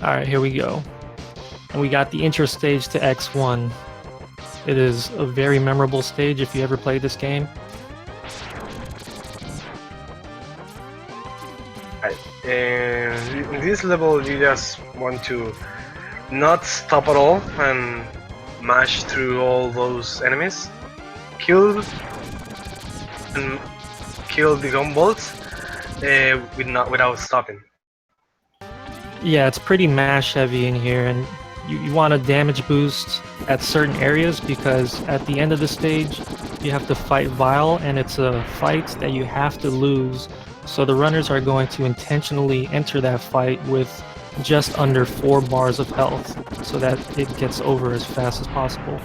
Alright, here we go. And we got the intro stage to X1. It is a very memorable stage if you ever played this game. In this level, you just want to not stop at all and mash through all those enemies, kill the gumballs without stopping. Yeah, it's pretty mash heavy in here, and you want a damage boost at certain areas because at the end of the stage you have to fight Vile, and it's a fight that you have to lose. So the runners are going to intentionally enter that fight with just under 4 bars of health so that it gets over as fast as possible.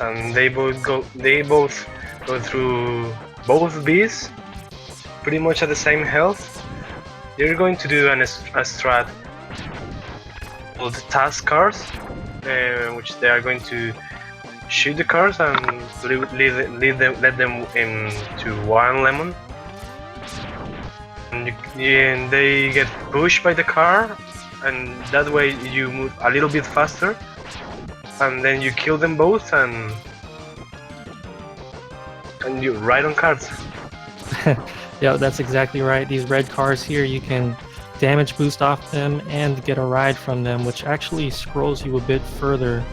And they both go through both Bs pretty much at the same health. You're going to do a strat called task cars, which they are going to shoot the cars and let them into one lemon, and they get pushed by the car, and that way you move a little bit faster, and then you kill them both, and you ride on cards. Yeah, that's exactly right. These red cars here, you can damage boost off them and get a ride from them, which actually scrolls you a bit further.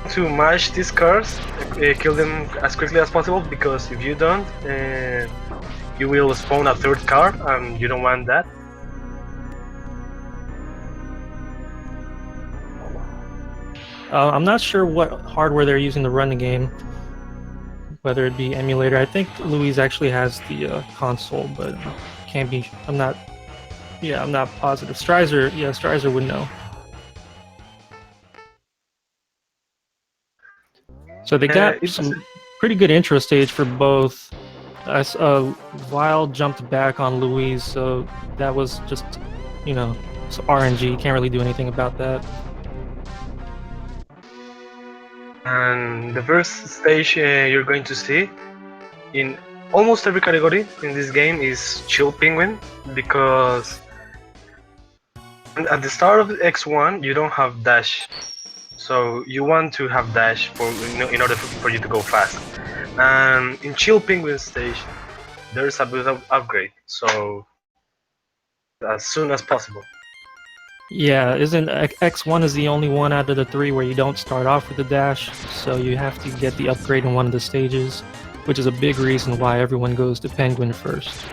To mash these cars, kill them as quickly as possible, because if you don't, you will spawn a third car, and you don't want that. I'm not sure what hardware they're using to run the game, whether it be emulator. I think Luis actually has the console, but can't be. I'm not positive. Strizer would know. So they got some pretty good intro stage for both. Vile jumped back on Luis, so that was just, it's RNG. Can't really do anything about that. And the first stage you're going to see in almost every category in this game is Chill Penguin, because at the start of X1 you don't have dash, so you want to have dash in order for you to go fast. And in Chill Penguin stage there's a bit of upgrade, so as soon as possible. Yeah, isn't X1 is the only one out of the 3 where you don't start off with the dash, so you have to get the upgrade in one of the stages, which is a big reason why everyone goes to Penguin first.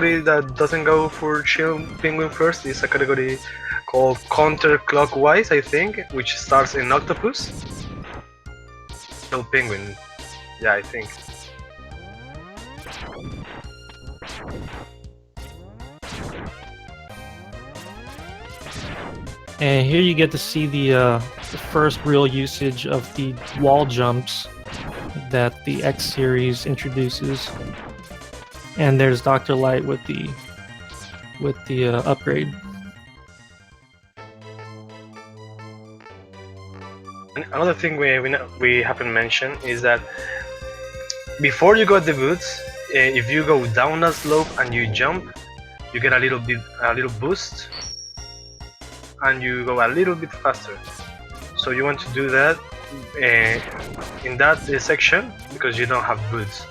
That doesn't go for Chill Penguin first is a category called Counterclockwise, I think, which starts in Octopus. Chill Penguin, yeah, I think. And here you get to see the first real usage of the wall jumps that the X series introduces. And there's Dr. Light with the upgrade. Another thing we haven't mentioned is that before you got the boots, if you go down a slope and you jump, you get a little boost, and you go a little bit faster. So you want to do that in that section because you don't have boots.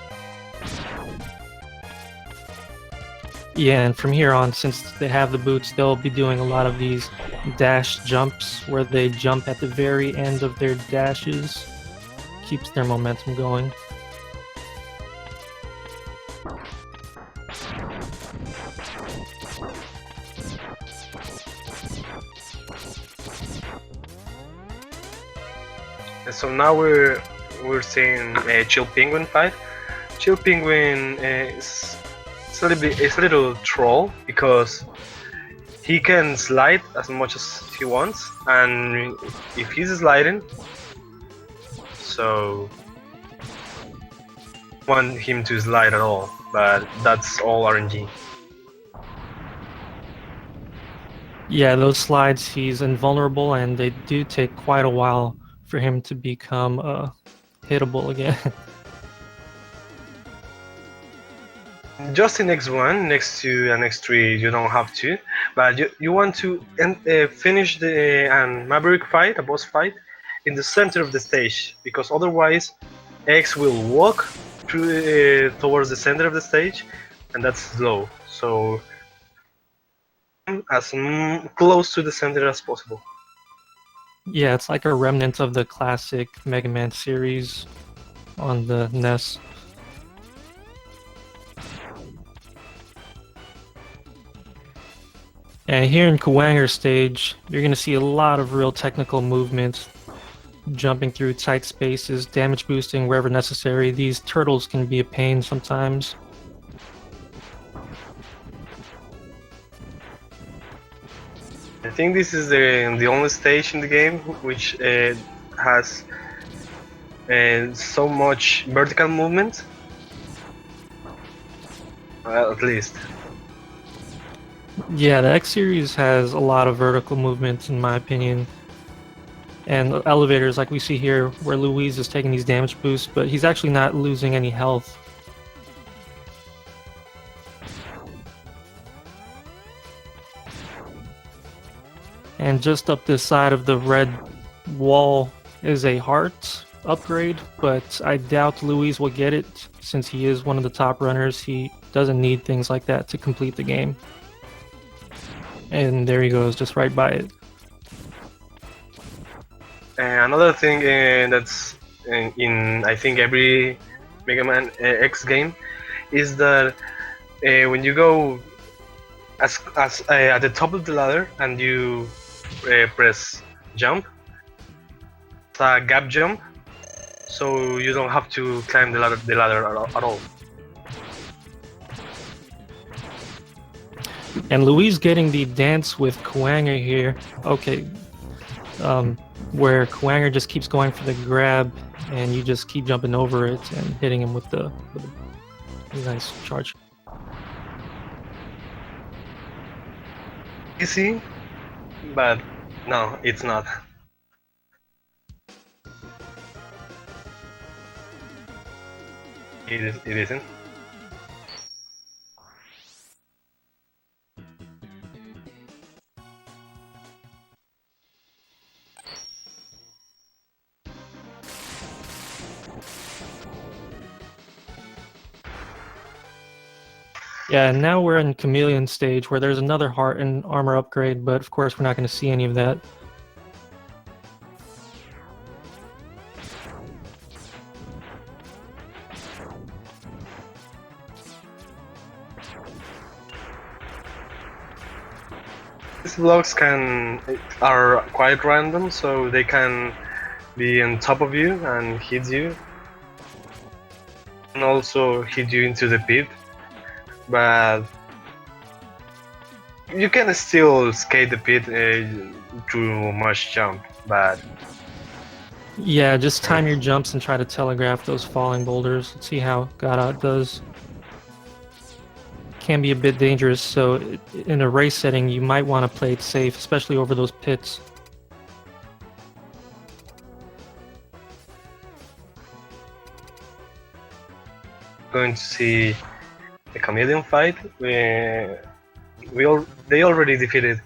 Yeah, and from here on, since they have the boots, they'll be doing a lot of these dash jumps where they jump at the very end of their dashes. Keeps their momentum going. So now we're seeing Chill Penguin fight. Chill Penguin is a little troll because he can slide as much as he wants, and if he's sliding, so want him to slide at all, but that's all RNG. Yeah, those slides, he's invulnerable, and they do take quite a while for him to become hittable again. Just in X1, next 2 and X3, you don't have to, but you want to finish the Maverick fight, a boss fight, in the center of the stage, because otherwise X will walk through towards the center of the stage, and that's slow. So as close to the center as possible. Yeah, it's like a remnant of the classic Mega Man series on the NES. And here in Kuwanger stage, you're going to see a lot of real technical movements, jumping through tight spaces, damage boosting wherever necessary. These turtles can be a pain sometimes. I think this is the only stage in the game which has so much vertical movement. Well, at least. Yeah, the X series has a lot of vertical movement in my opinion. And elevators like we see here where Luis is taking these damage boosts, but he's actually not losing any health. And just up this side of the red wall is a heart upgrade, but I doubt Luis will get it since he is one of the top runners. He doesn't need things like that to complete the game. And there he goes, just right by it. Another thing that's in I think every Mega Man X game is that when you go as at the top of the ladder and you press jump, it's a gap jump, so you don't have to climb the ladder at all. And Luis getting the dance with Kuwanger here. Okay, where Kuwanger just keeps going for the grab, and you just keep jumping over it and hitting him with a nice charge. Easy, but no, it's not. It isn't. Yeah, and now we're in Chameleon stage where there's another heart and armor upgrade, but of course we're not going to see any of that. These blocks are quite random, so they can be on top of you and hit you, and also hit you into the pit. But you can still skate the pit through much jump. But Yeah, just time your jumps and try to telegraph those falling boulders. Let's see how Godot does. Can be a bit dangerous, so in a race setting you might want to play it safe, especially over those pits. going to see the Chameleon fight. They already defeated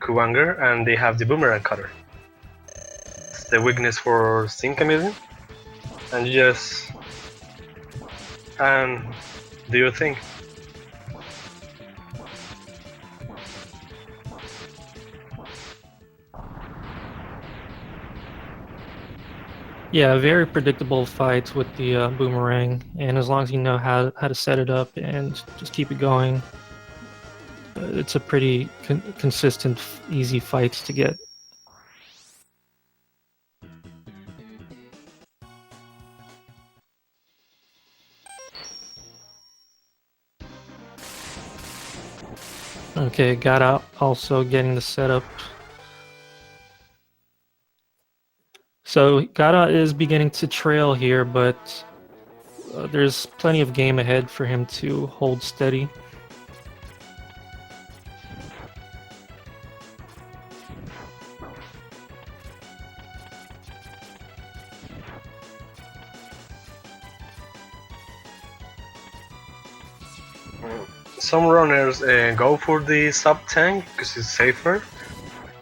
Kuwanger and they have the Boomerang Cutter. It's the weakness for Sting Chameleon, and you just do your thing. Yeah, very predictable fights with the boomerang, and as long as you know how to set it up and just keep it going, it's a pretty consistent, easy fights to get. Okay, got out also getting the setup. So Gata is beginning to trail here, but there's plenty of game ahead for him to hold steady. Some runners go for the sub tank because it's safer,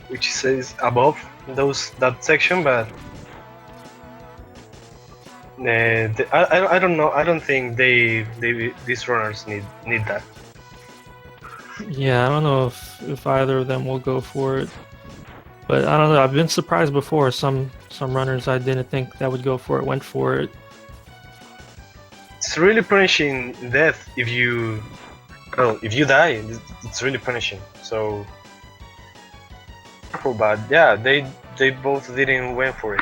which is above that section, but I don't know. I don't think these runners need that. Yeah, I don't know if either of them will go for it. But I don't know, I've been surprised before. Some runners I didn't think that would go for it went for it. It's really punishing death if you die. It's really punishing. So careful, but yeah, they both didn't went for it.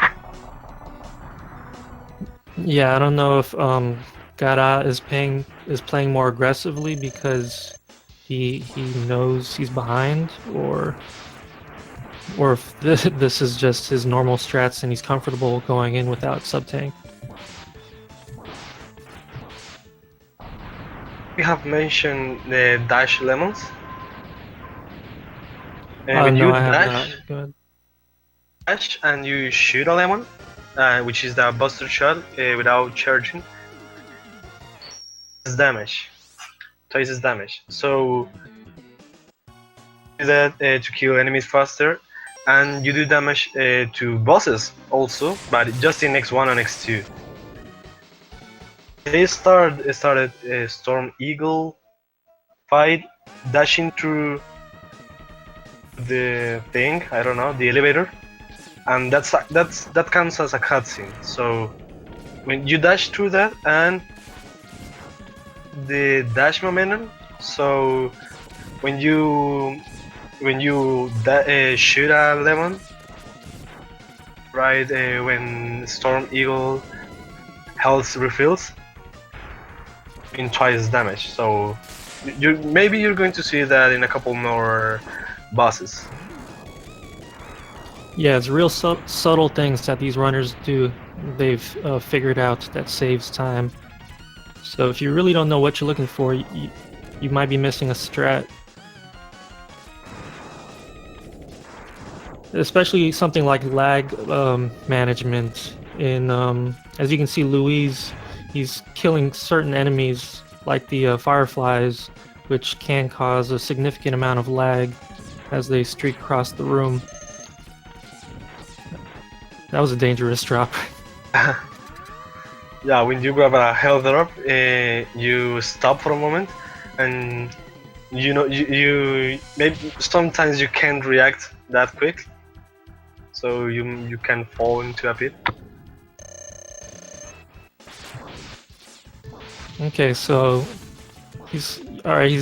Yeah, I don't know if Gara is playing more aggressively because he knows he's behind, or if this is just his normal strats and he's comfortable going in without sub tank. We have mentioned the dash lemons. Oh no, I have not. Go ahead. Dash and you shoot a lemon, which is the buster shot without charging. It's damage, twice as damage. So do that to kill enemies faster, and you do damage to bosses also, but just in X1 and X2. They started Storm Eagle fight, dashing through the thing. I don't know, the elevator, and that counts as a cutscene. So when you dash through that and the dash momentum, so when you shoot a lemon, right when Storm Eagle health refills, in twice damage. So maybe you're going to see that in a couple more bosses. Yeah, it's real subtle things that these runners do. They've figured out that saves time. So if you really don't know what you're looking for, you might be missing a strat. Especially something like lag management. As you can see, Luis, he's killing certain enemies like the fireflies, which can cause a significant amount of lag as they streak across the room. That was a dangerous drop. Yeah, when you grab a health drop, you stop for a moment, and you know you maybe sometimes you can't react that quick, so you can fall into a pit. Okay, so he's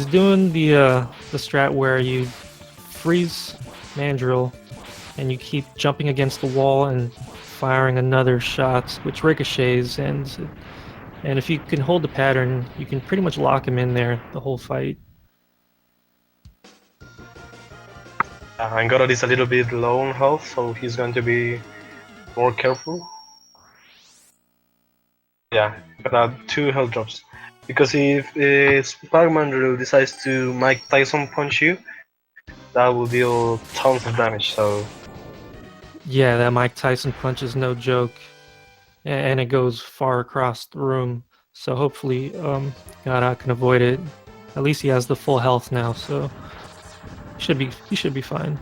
doing the strat where you freeze Mandrill and you keep jumping against the wall and firing another shot, which ricochets, and if you can hold the pattern, you can pretty much lock him in there the whole fight. And Godot is a little bit low on health, so he's going to be more careful. Yeah, got 2 health drops. Because if Sparkman decides to Mike Tyson punch you, that will deal tons of damage, so... Yeah, that Mike Tyson punch is no joke, and it goes far across the room, so hopefully Godot can avoid it. At least he has the full health now, so he should be fine.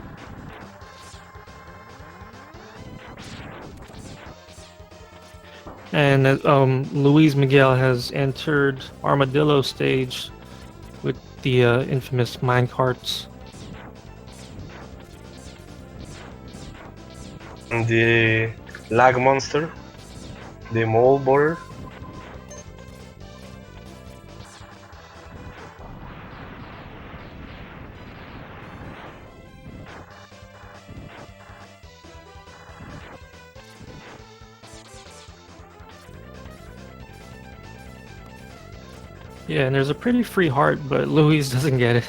And LuizMiguel has entered Armadillo stage with the infamous minecarts. And the lag monster, the mole border. Yeah, and there's a pretty free heart, but Luis doesn't get it.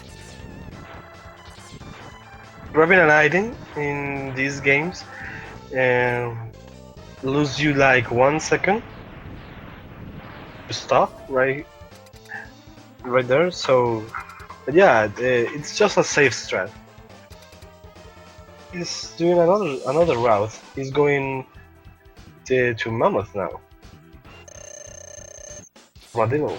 Grabbing an item in these games lose you like 1 second to stop right there. So, but yeah, it's just a safe strat. He's doing another route. He's going to Mammoth now. Armadillo.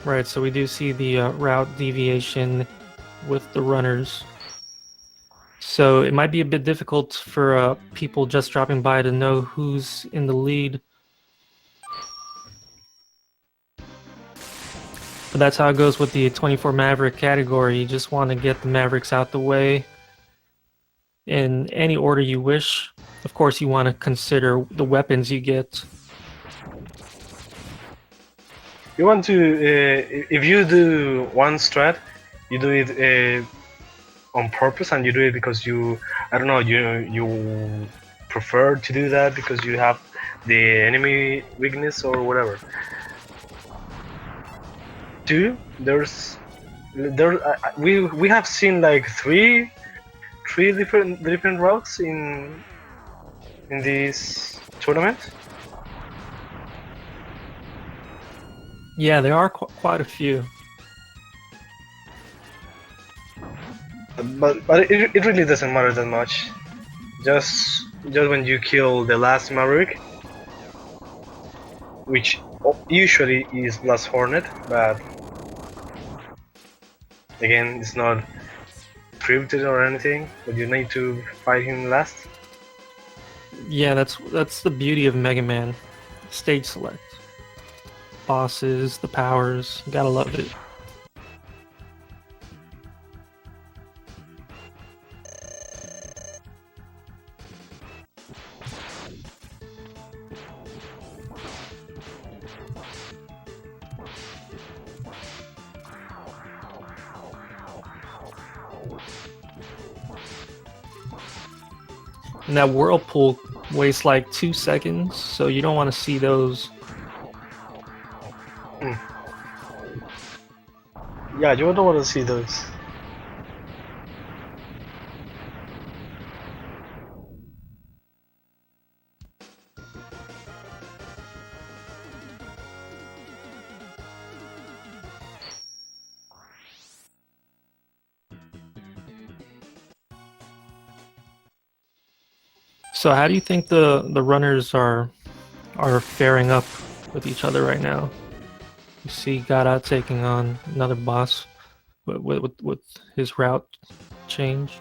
Right, so we do see the route deviation with the runners. So it might be a bit difficult for people just dropping by to know who's in the lead. But that's how it goes with the 24 Maverick category. You just want to get the Mavericks out the way in any order you wish. Of course, you want to consider the weapons you get. You want to, if you do one strat, you do it on purpose, and you do it because you, I don't know, you prefer to do that because you have the enemy weakness or whatever. We have seen like three different routes in this tournament. Yeah, there are quite a few. But it really doesn't matter that much. Just when you kill the last Maverick, which usually is Blast Hornet, but again, it's not scripted or anything. But you need to fight him last. Yeah, that's the beauty of Mega Man. Stage select. Bosses, the powers, gotta love it. And that whirlpool wastes like 2 seconds, so you don't want to see those. Yeah, you don't want to see those. So how do you think the runners are faring up with each other right now? You see Godot taking on another boss with his route change.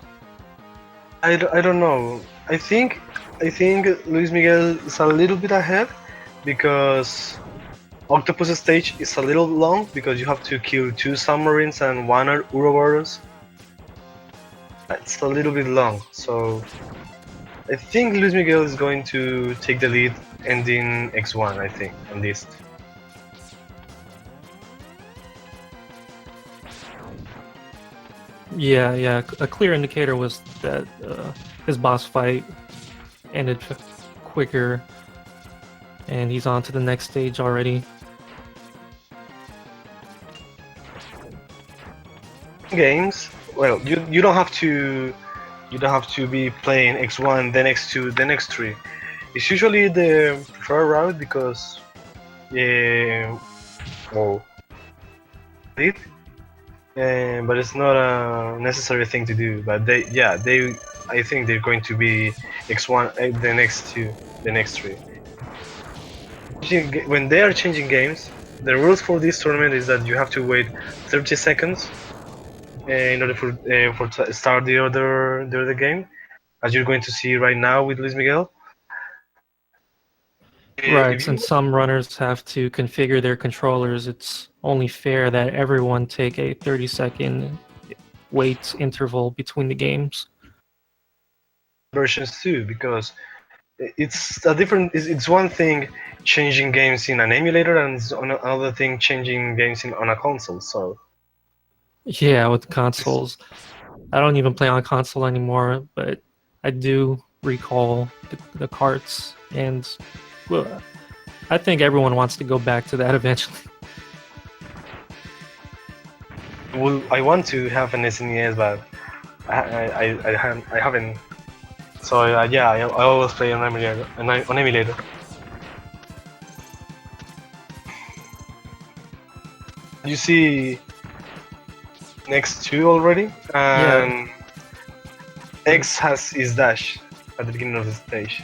I don't know. I think LuizMiguel is a little bit ahead because Octopus stage is a little long because you have to kill 2 submarines and 1 Ouroboros. It's a little bit long, so I think LuizMiguel is going to take the lead ending X1, I think, at least. Yeah. A clear indicator was that his boss fight ended quicker, and he's on to the next stage already. Games, well, you don't have to be playing X1, then X2, then X3. It's usually the preferred route because well, but it's not a necessary thing to do. But I think they're going to be X1, then X2, then X3. When they are changing games, the rules for this tournament is that you have to wait 30 seconds in order for to start the other game, as you're going to see right now with LuizMiguel. Right, since some runners have to configure their controllers, it's only fair that everyone take a 30-second wait interval between the games. Versions too, because it's a different. It's one thing changing games in an emulator, and it's another thing changing games on a console. So Yeah, with consoles. I don't even play on console anymore, but I do recall the carts, and well, I think everyone wants to go back to that eventually. I want to have an SNES, but I haven't. So yeah, I always play on emulator. On emulator. You see next 2 already, and X has his dash at the beginning of the stage.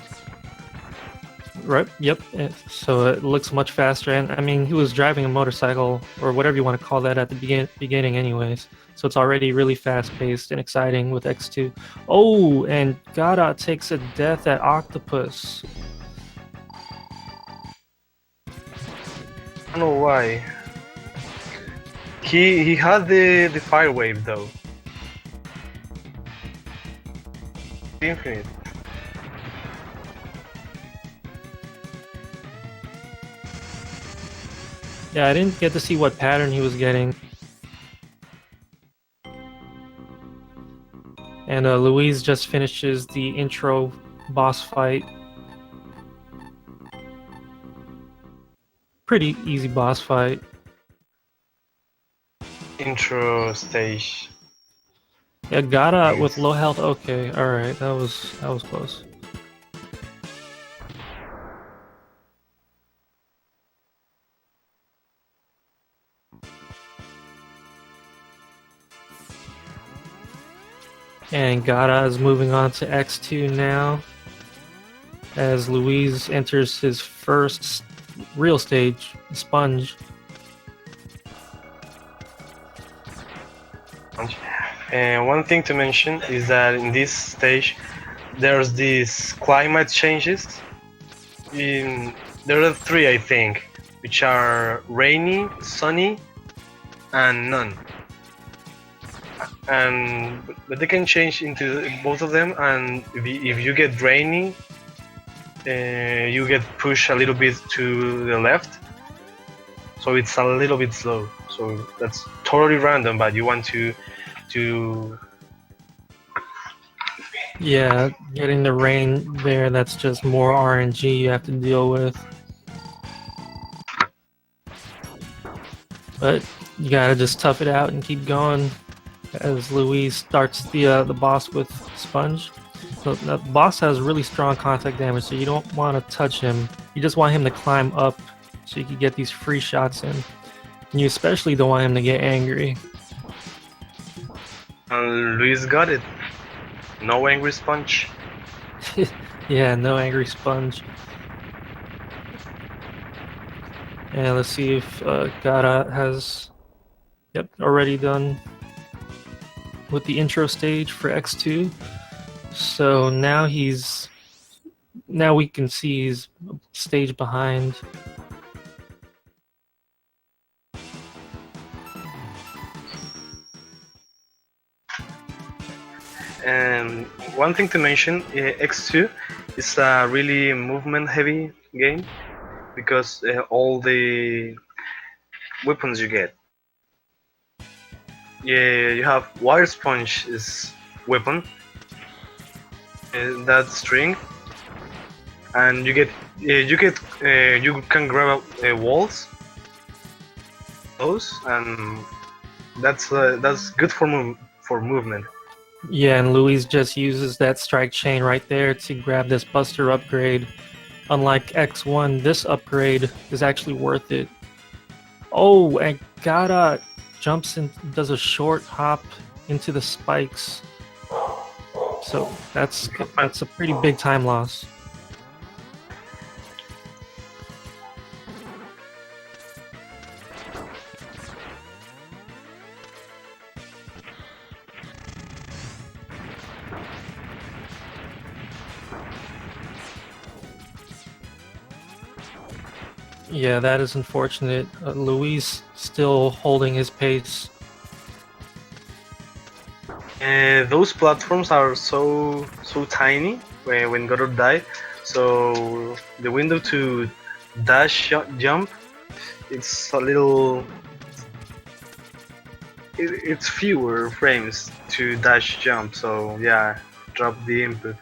Right. Yep. So it looks much faster, and I mean, he was driving a motorcycle or whatever you want to call that at the beginning, anyways. So it's already really fast-paced and exciting with X2. Oh, and Godot takes a death at Octopus. I don't know why. He had the fire wave though. Infinite. Yeah, I didn't get to see what pattern he was getting. And Louise just finishes the intro boss fight. Pretty easy boss fight. Intro stage. Yeah, Godot with low health. Okay, all right, that was close. And Godot is moving on to X2 now, as Louise enters his first real stage, Sponge. And one thing to mention is that in this stage, there's these climate changes. There are three, I think, which are rainy, sunny, and none. And but they can change into both of them, and if you get rainy, you get pushed a little bit to the left, so it's a little bit slow. So that's totally random, but you want to Yeah, getting the rain there, that's just more RNG you have to deal with. But you gotta just tough it out and keep going as Louise starts the boss with Sponge. So the boss has really strong contact damage, so you don't want to touch him. You just want him to climb up so you can get these free shots in. And you especially don't want him to get angry. And Luis got it. No angry sponge. Yeah, no angry Sponge. And let's see if Godot has, yep, already done with the intro stage for X2. So now we can see he's stage behind. And one thing to mention, X2 is a really movement-heavy game because all the weapons you get. Yeah, you have wire sponge is weapon, that string, and you can grab walls, those, and that's good for movement. Yeah, and Louise just uses that strike chain right there to grab this Buster upgrade. Unlike X1, this upgrade is actually worth it. Oh, and Godot jumps and does a short hop into the spikes. So that's a pretty big time loss. Yeah, that is unfortunate. Luis still holding his pace. Those platforms are so tiny when Godot died, so the window to jump, it's a little. It's fewer frames to dash jump, so yeah, drop the input.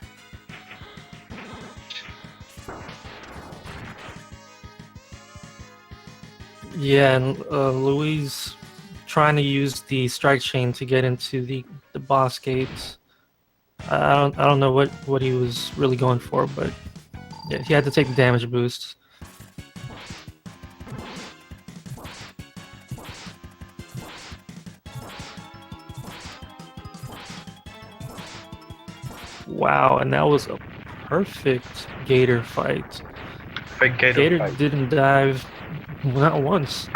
Yeah, and Louise trying to use the strike chain to get into the boss gates. I don't know what he was really going for, but yeah, he had to take the damage boost. Wow, and that was a perfect gator fight. fake Gator Gator fight. didn't dive not once.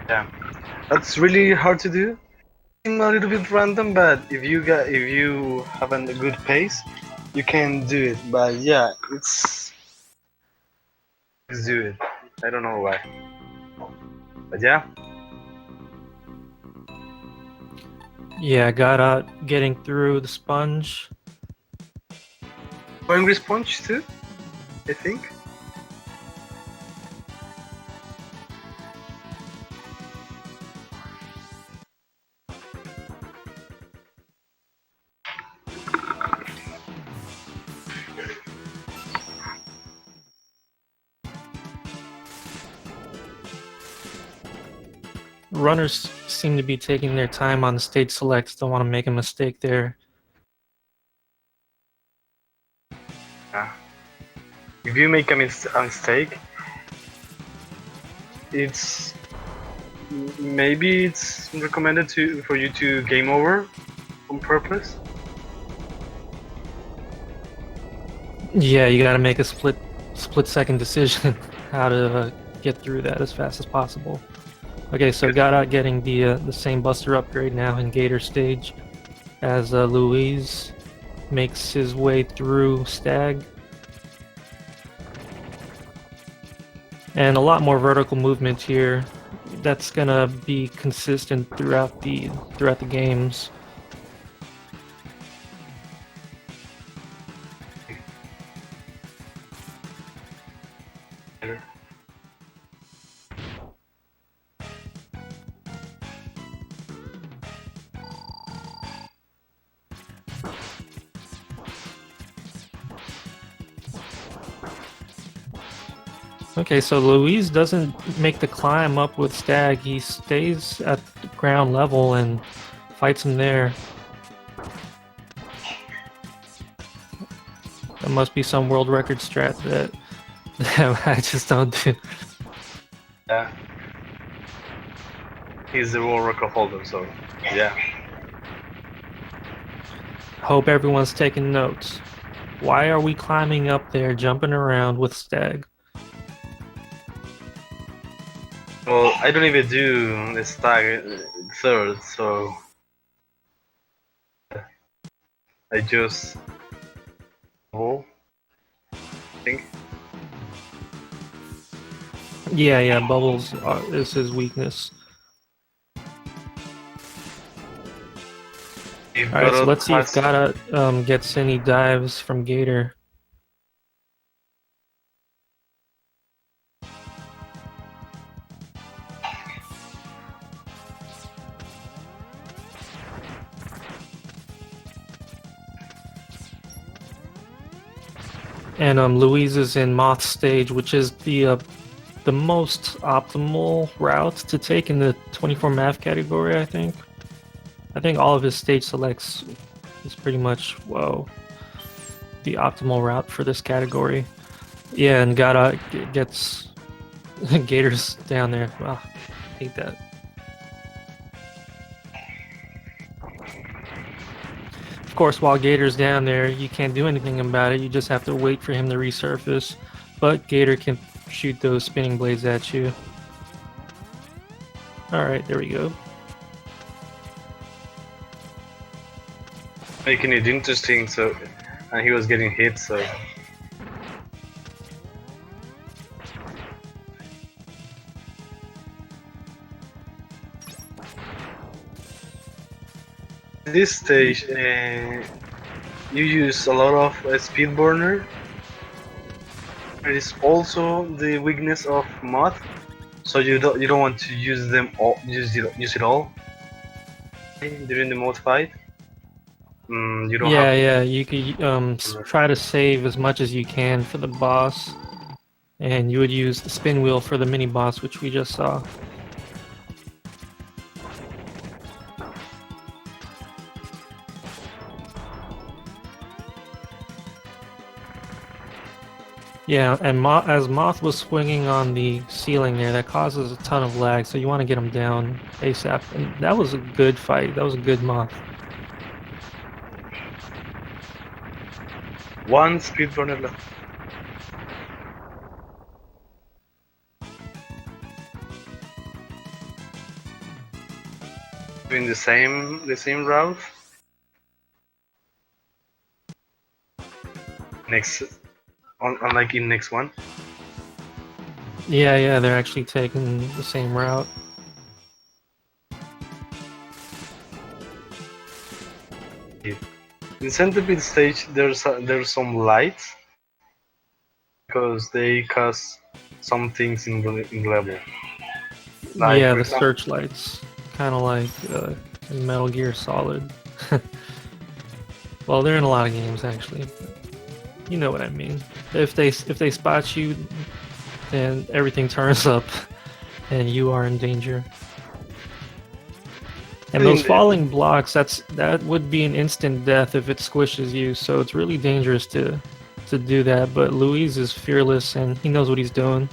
Yeah, that's really hard to do. A little bit random, but if you have a good pace, you can do it. But yeah, let's do it. I don't know why, but yeah. Yeah, got getting through the sponge. Angry Sponge too, I think. Runners seem to be taking their time on stage selects. Don't want to make a mistake there. Yeah. If you make a mistake, it's maybe it's recommended for you to game over on purpose. Yeah, you gotta make a split-second decision how to get through that as fast as possible. Okay, so Godot getting the same Buster upgrade now in Gator stage as Luis makes his way through Stag. And a lot more vertical movement here. That's gonna be consistent throughout the games. Okay, so Luis doesn't make the climb up with Stag. He stays at the ground level and fights him there. That must be some world record strat that I just don't do. Yeah. He's the world record holder, so yeah. Hope everyone's taking notes. Why are we climbing up there, jumping around with Stag? Well, I don't even do the Stag third, so I just I think. Yeah, bubbles is his weakness. Alright, so let's see if Godot gets any dives from Gator. And Louise is in Moth stage, which is the most optimal route to take in the 24 Mav category, I think. I think all of his stage selects is pretty much, the optimal route for this category. Yeah, and Godot gets Gators down there. Wow, hate that. Of course, while Gator's down there, you can't do anything about it. You just have to wait for him to resurface. But Gator can shoot those spinning blades at you. Alright, there we go. Making it interesting, so and he was getting hit, so this stage you use a lot of speed burner. It is also the weakness of Moth, so you don't want to use them all, use it all during the Moth fight. You don't have. Yeah, you could try to save as much as you can for the boss, and you would use the spin wheel for the mini boss, which we just saw. Yeah, and as Moth was swinging on the ceiling there, that causes a ton of lag, so you want to get him down ASAP. And that was a good fight. That was a good Moth. One speedrunner left. Doing the same route. Next, on like in next one. Yeah, they're actually taking the same route. In Centipede stage, there's some lights because they cause some things in the level. Like Yeah, for the example, searchlights, kind of like in Metal Gear Solid. Well, they're in a lot of games actually. But you know what I mean. If they spot you, then everything turns up, and you are in danger. And those falling blocks, that would be an instant death if it squishes you. So it's really dangerous to do that. But Luis is fearless and he knows what he's doing.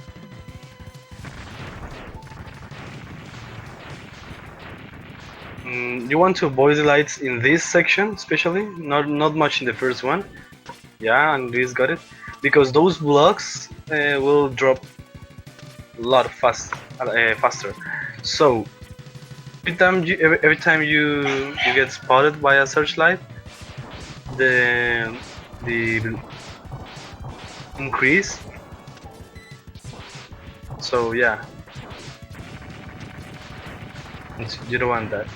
you want to avoid the lights in this section, especially not much in the first one. Yeah, and Luis got it because those blocks will drop a lot faster. So every time you get spotted by a searchlight, the increase. So yeah, you don't want that.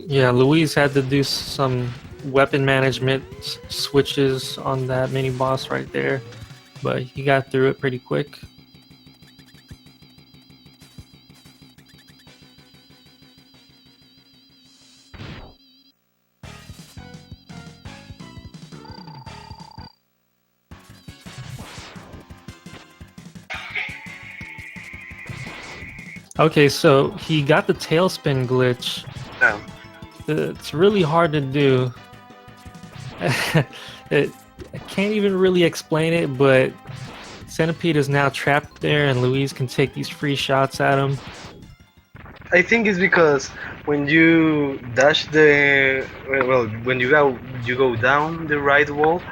Yeah, Luis had to do some weapon management switches on that mini boss right there, but he got through it pretty quick. Okay, so he got the tailspin glitch. Yeah. It's really hard to do. I can't even really explain it, but Centipede is now trapped there, and Luis can take these free shots at him. I think it's because when you dash when you go down the right wall,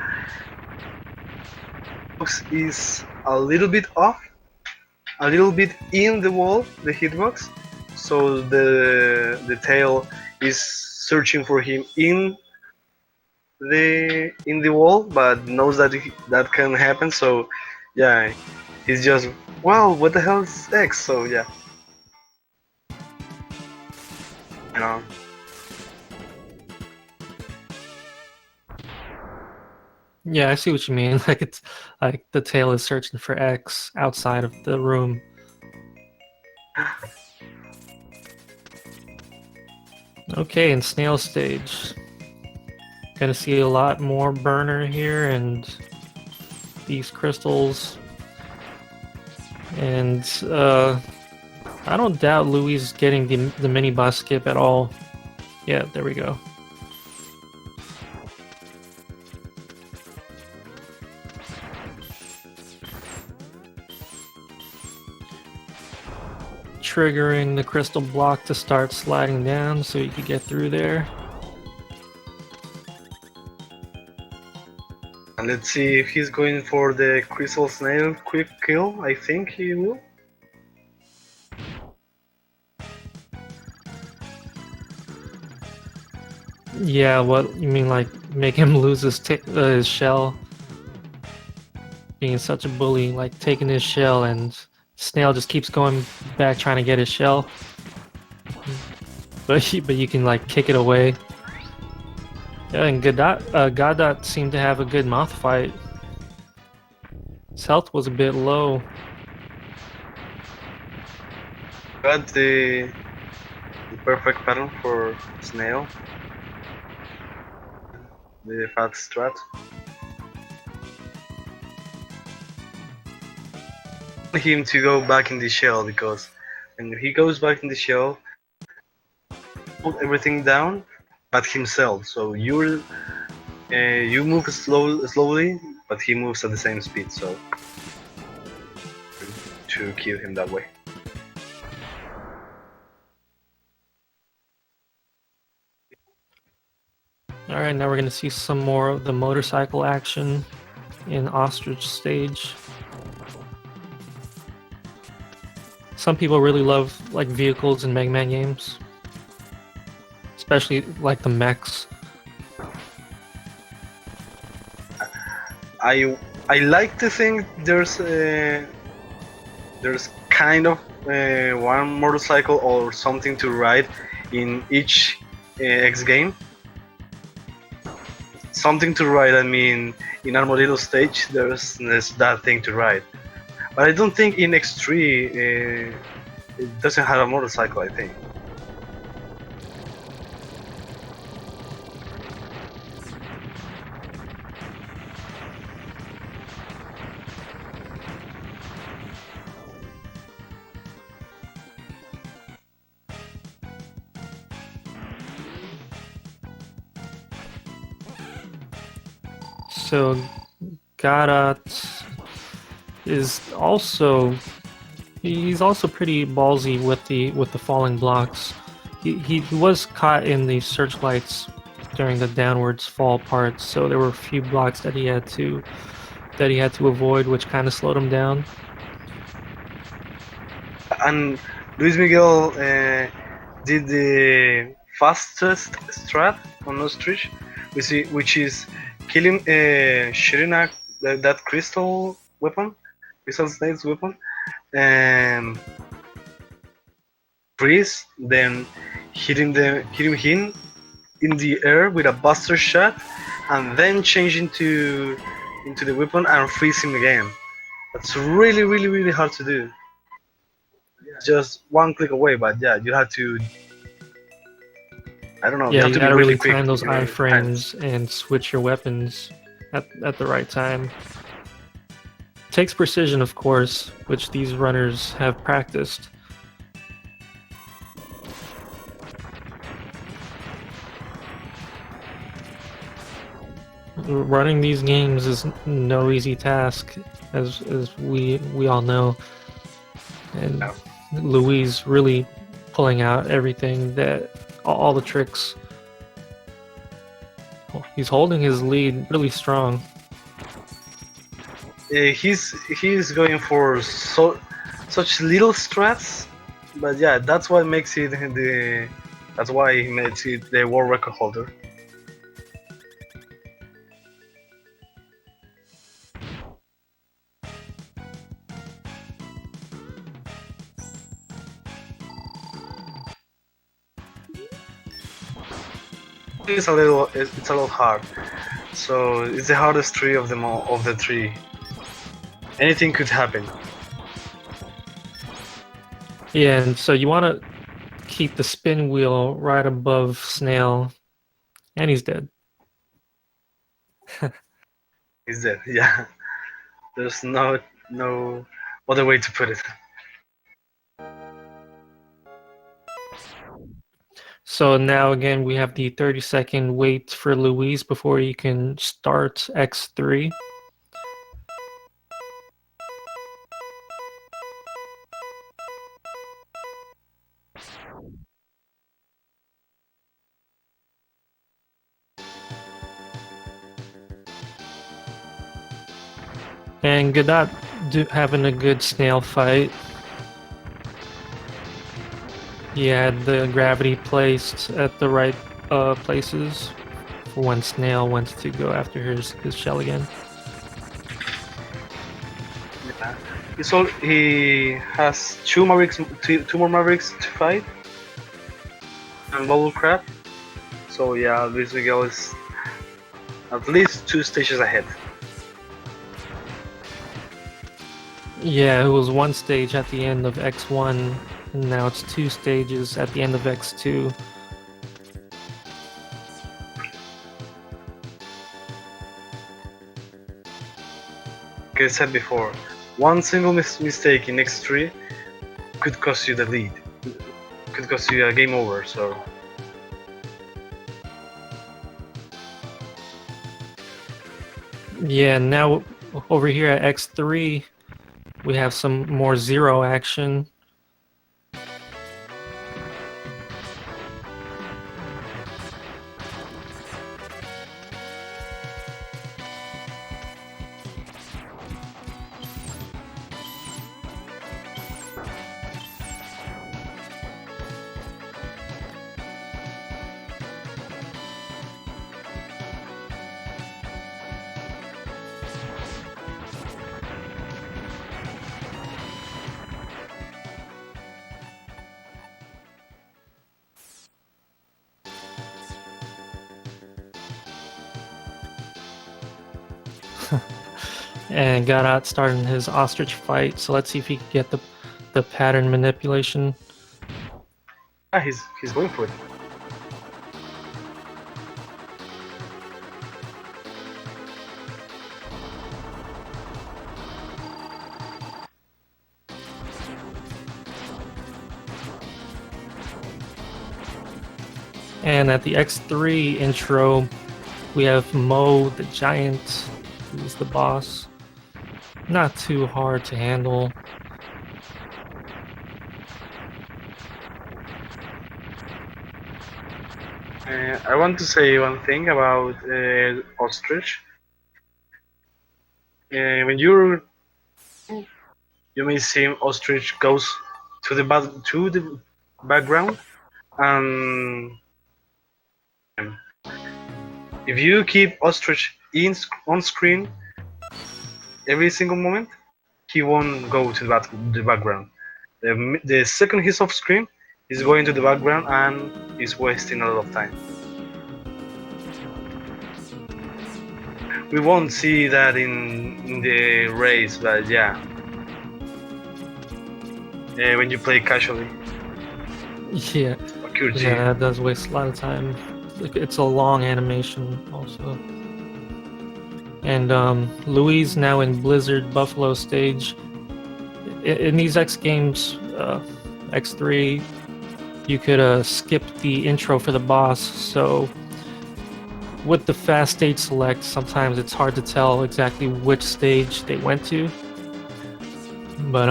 is a little bit off, a little bit in the wall, the hitbox, so the tail is searching for him in the wall, but knows that can happen. So yeah, he's just, wow, what the hell is X? So yeah, you know. Yeah, I see what you mean. Like it's like the tail is searching for X outside of the room. Okay, in snail stage, gonna see a lot more burner here and these crystals. And I don't doubt Luis getting the mini boss skip at all. Yeah, there we go. Triggering the crystal block to start sliding down so you could get through there. And let's see if he's going for the crystal snail quick kill. I think he will. Yeah, what you mean, like make him lose his shell? Being such a bully, like taking his shell, and Snail just keeps going back trying to get his shell. But you can like kick it away. Yeah, and Godot seemed to have a good mouth fight. His health was a bit low. Got the perfect pattern for snail. The fat strat. Him to go back in the shell because when he goes back in the shell, put everything down but himself. So you move slowly, but he moves at the same speed. So to kill him that way. Alright, now we're going to see some more of the motorcycle action in Ostrich stage. Some people really love like vehicles in Mega Man games, especially like the mechs. I like to think there's kind of one motorcycle or something to ride in each X game. Something to ride. I mean, in Armadillo stage, there's that thing to ride. But I don't think in X3 it doesn't have a motorcycle. I think. So Godot is also he's also pretty ballsy with the falling blocks. He was caught in the searchlights during the downwards fall parts, so there were a few blocks that he had to avoid, which kind of slowed him down. And LuizMiguel did the fastest strat on Ostrich, which is killing shooting that crystal weapon, crystal snake's weapon, and freeze, then hitting him in the air with a buster shot, and then change into the weapon and freeze him again. That's really hard to do. Just one click away, but yeah, you have to. I don't know. Yeah, You have you to be gotta really really quick. time those in your iframes and switch your weapons at the right time. Takes precision, of course, which these runners have practiced. Running these games is no easy task, as we all know, and Yeah. Louise really pulling out everything, that all the tricks. He's holding his lead really strong. He's going for such little strats, but yeah, that's what makes it the. That's why he makes it the world record holder. It's a little hard. So it's the hardest tree of them all, of the three. Anything could happen. Yeah, and so you want to keep the spin wheel right above Snail, and he's dead. He's dead. Yeah. There's no other way to put it. So now again we have the 30-second wait for Louise before you can start X3. And Godot having a good snail fight. He had the gravity placed at the right places for when Snail wants to go after his shell again. Yeah. He has two more Mavericks to fight, and Bubble Crab. So yeah, LuizMiguel is at least 2 stages ahead. Yeah, it was one stage at the end of X1, and now it's 2 stages at the end of X2. Like I said before, one single mistake in X3 could cost you the lead. Could cost you a game over. So Yeah, now over here at X3, we have some more zero action. And Godot starting his ostrich fight, so let's see if he can get the pattern manipulation. Ah, he's going for it. And at the X3 intro, we have Mo the Giant, who's the boss. Not too hard to handle. I want to say one thing about ostrich. When you may see ostrich goes to the background, and if you keep ostrich on screen every single moment, he won't go to the background. The second he's off screen, he's going to the background and he's wasting a lot of time. We won't see that in the race, but yeah. When you play casually. Yeah, that does waste a lot of time. It's a long animation also. And Louise now in Blizzard Buffalo stage. In these X games, X3, you could skip the intro for the boss, so with the fast stage select, sometimes it's hard to tell exactly which stage they went to. But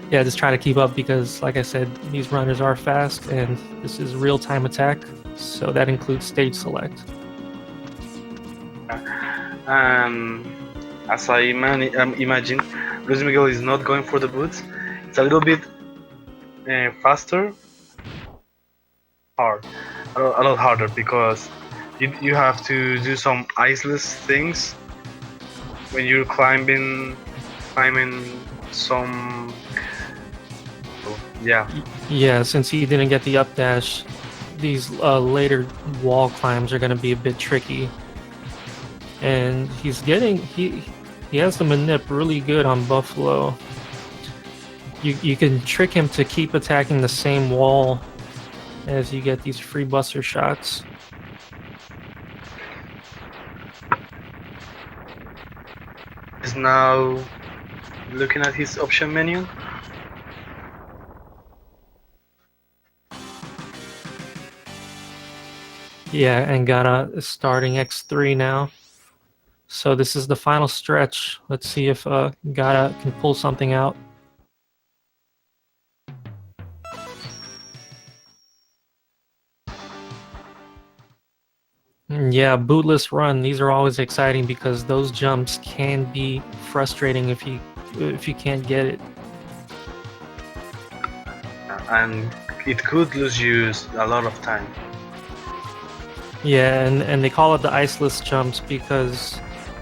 yeah, just try to keep up because, like I said, these runners are fast, and this is real-time attack, so that includes stage select. As I imagine, LuizMiguel is not going for the boots. It's a little bit faster, a lot harder, because you have to do some iceless things when you're climbing some. Yeah, since he didn't get the up dash, these later wall climbs are going to be a bit tricky. And he has the manip really good on Buffalo. You can trick him to keep attacking the same wall as you get these free buster shots. He's now looking at his option menu. Yeah, and Godot is starting X3 now. So this is the final stretch. Let's see if Godot can pull something out. Yeah, bootless run. These are always exciting because those jumps can be frustrating if you can't get it. And it could lose you a lot of time. Yeah, and they call it the iceless jumps because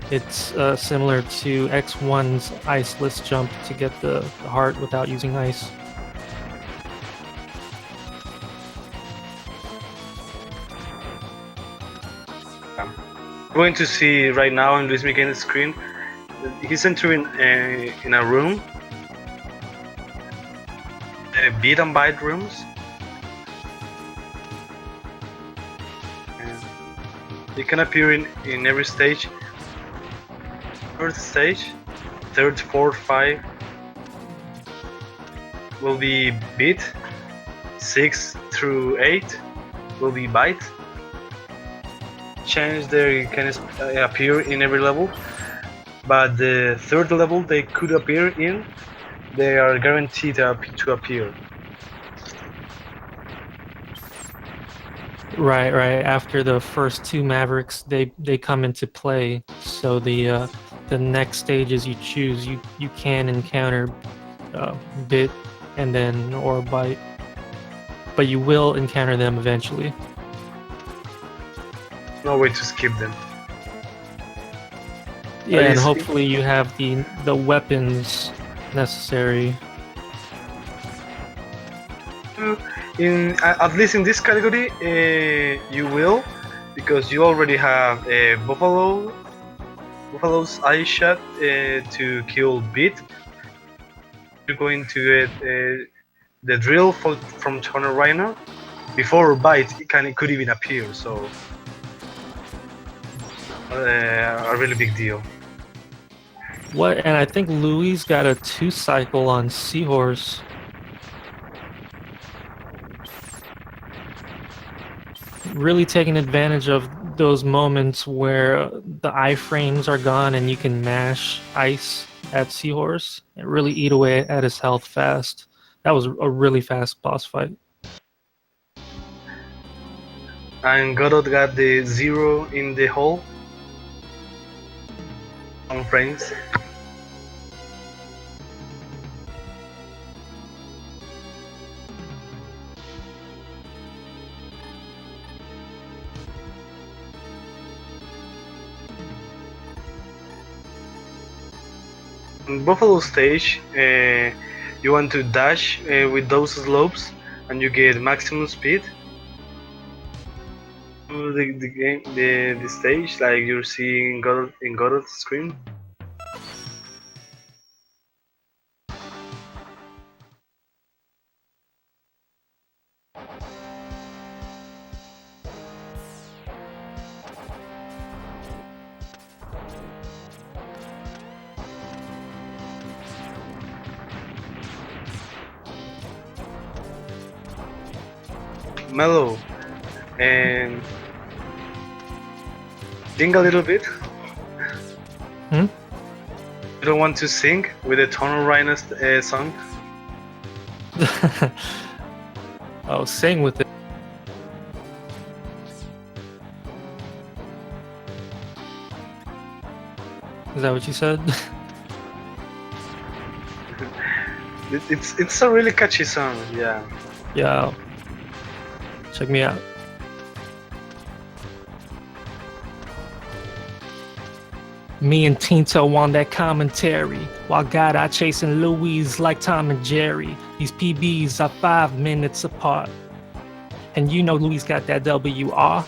it's similar to X1's iceless jump to get the heart without using ice. I'm going to see right now on LuizMiguel's screen, he's entering in a room, beat and bite rooms. They can appear in every stage. First stage, third, fourth, 5 will be beat. 6 through 8 will be bite. Change they can appear in every level, but the third level they could appear in, they are guaranteed to appear. Right. After the first 2 Mavericks, they come into play. So the next stages you choose, you can encounter bit and then or bite, but you will encounter them eventually. No way to skip them. Yeah, and hopefully you have the weapons necessary. At least in this category, you will, because you already have a Buffalo, Buffalo's eye shot to kill Beat. You're going to get the drill from Turner Rhino. Before Bite, it could even appear, so a really big deal. What? And I think Louis got a 2-cycle on Seahorse. Really taking advantage of those moments where the iframes are gone and you can mash ice at Seahorse and really eat away at his health fast. That was a really fast boss fight. And Godot got the 0 in the hole on frames. In Buffalo stage, you want to dash with those slopes, and you get maximum speed. To the game, the stage, like you're seeing in Godot's screen. Mellow and sing a little bit. Hmm? You don't want to sing with the Tonal Rhino song? Oh, sing with it. Is that what you said? It's a really catchy song, yeah. Yeah. Check me out. Me and Tinto on that commentary, while God chasing Louise like Tom and Jerry. These PBs are 5 minutes apart. And you know Louise got that WR.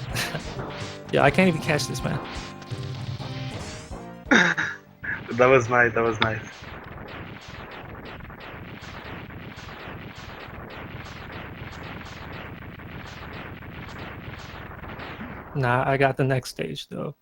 Yeah, I can't even catch this, man. That was nice, that was nice. Nah, I got the next stage though.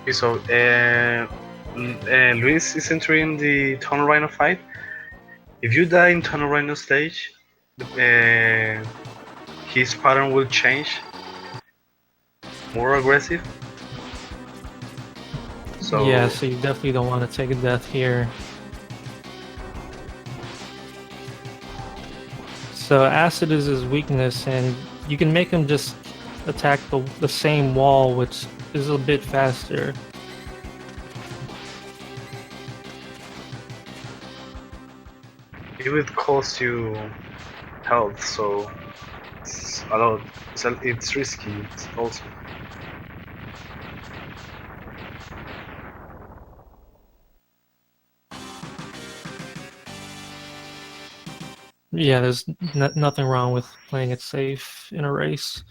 Okay, so Luis is entering the Tunnel Rhino fight. If you die in Tunnel Rhino stage, his pattern will change, more aggressive. So Yeah, so you definitely don't want to take a death here. So acid is his weakness, and you can make him just attack the same wall, which is a bit faster. it will cost you health, so it's a lot. It's risky also. Yeah, there's nothing wrong with playing it safe in a race.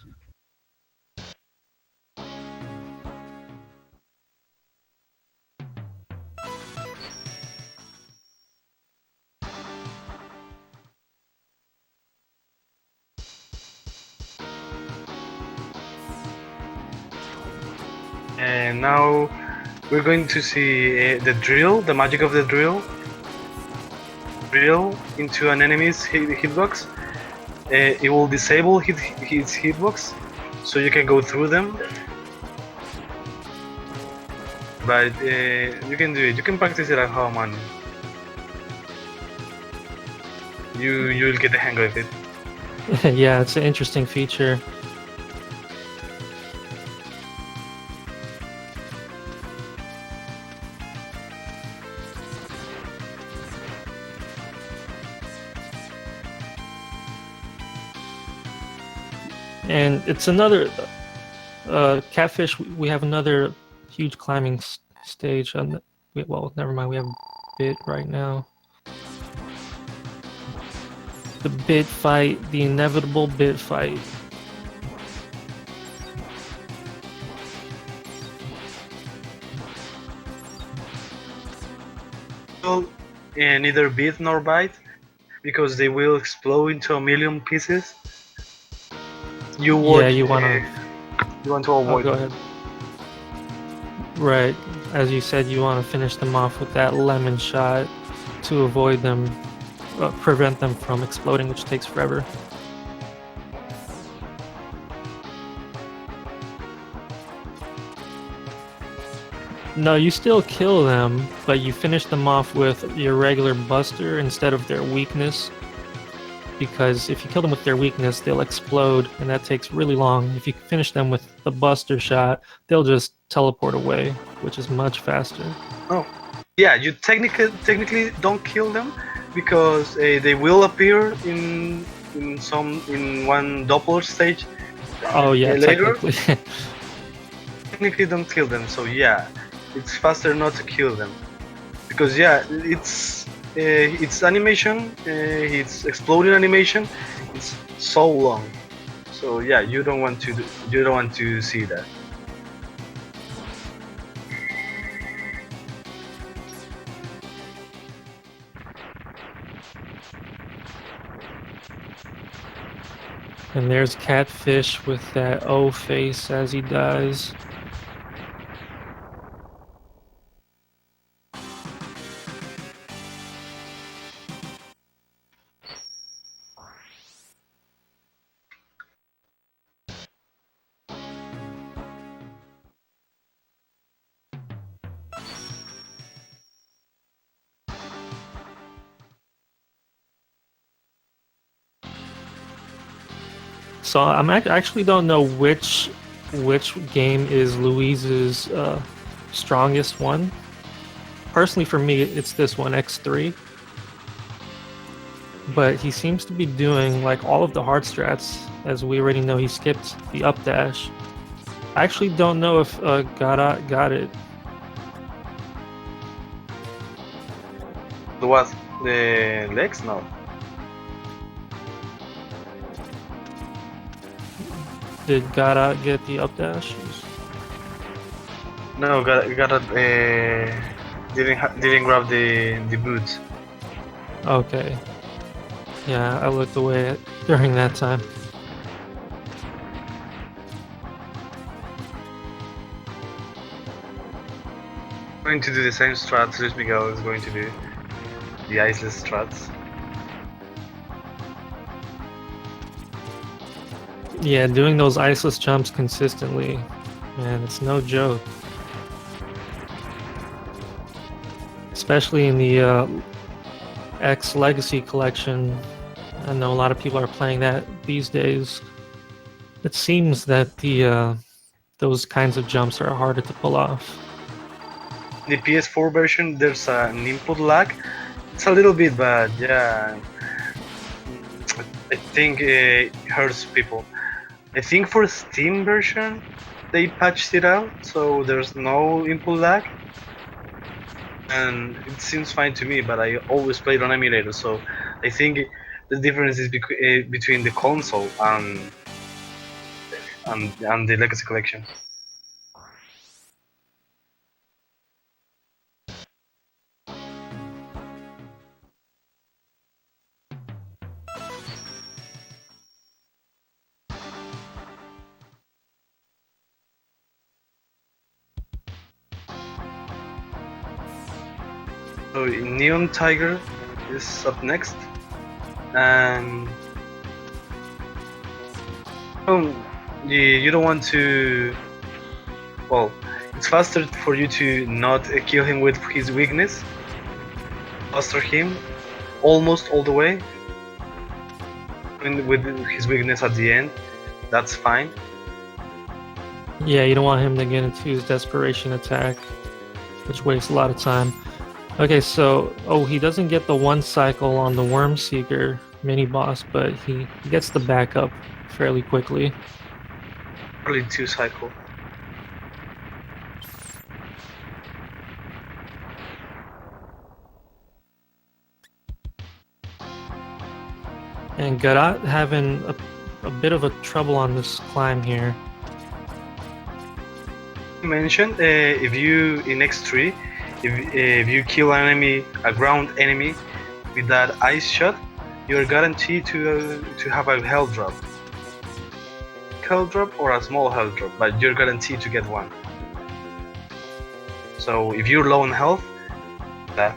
And now we're going to see the drill, the magic of the drill. Drill into an enemy's hitbox. It will disable his hitbox, so you can go through them. But you can do it. You can practice it at home, and you'll get the hang of it. Yeah, it's an interesting feature. And it's another Catfish, we have another huge climbing stage on the, well, never mind, we have bit right now. The bit fight, the inevitable bit fight. And neither bit nor bite, because they will explode into a million pieces. You Yeah, want you want to avoid go them. ahead. Right, as you said, you want to finish them off with that lemon shot to avoid them, prevent them from exploding, which takes forever. No, you still kill them, but you finish them off with your regular buster instead of their weakness. Because if you kill them with their weakness, they'll explode, and that takes really long. If you finish them with the buster shot, they'll just teleport away, which is much faster. Oh, yeah, you technically don't kill them, because they will appear in one Doppler stage. Oh yeah, later. technically. Technically don't kill them, so yeah, it's faster not to kill them, because yeah, it's animation, it's exploding animation, it's so long, so yeah, you don't want to see that. And there's Catfish with that O face as he dies. So I actually don't know which game is Luiz's strongest one. Personally, for me, it's this one, X3. But he seems to be doing like all of the hard strats, as we already know. He skipped the up dash. I actually don't know if Godot got it. The what? The legs? No. Did Godot get the up dash? No, Godot didn't grab the boots. Okay. Yeah, I looked away during that time. Going to do the same strats LuizMiguel is going to do. The iceless strats. Yeah, doing those iceless jumps consistently, man, it's no joke. Especially in the X Legacy collection. I know a lot of people are playing that these days. It seems that the those kinds of jumps are harder to pull off. The PS4 version, there's an input lag. It's a little bit, but yeah, I think it hurts people. I think for Steam version, they patched it out, so there's no input lag. And it seems fine to me, but I always played on emulator, so I think the difference is between the console and the Legacy collection. So Neon Tiger is up next, and you don't want to. Well, it's faster for you to not kill him with his weakness. Buster him almost all the way, with his weakness at the end. That's fine. Yeah, you don't want him to get into his desperation attack, which wastes a lot of time. Okay, so, he doesn't get the one cycle on the Worm Seeker mini boss, but he gets the backup fairly quickly. Probably 2 cycle. And Godot having a bit of a trouble on this climb here. Mentioned if you in X3, if you kill an enemy, a ground enemy, with that ice shot, you're guaranteed to have a health drop. Health drop or a small health drop, but you're guaranteed to get one. So if you're low on health, that.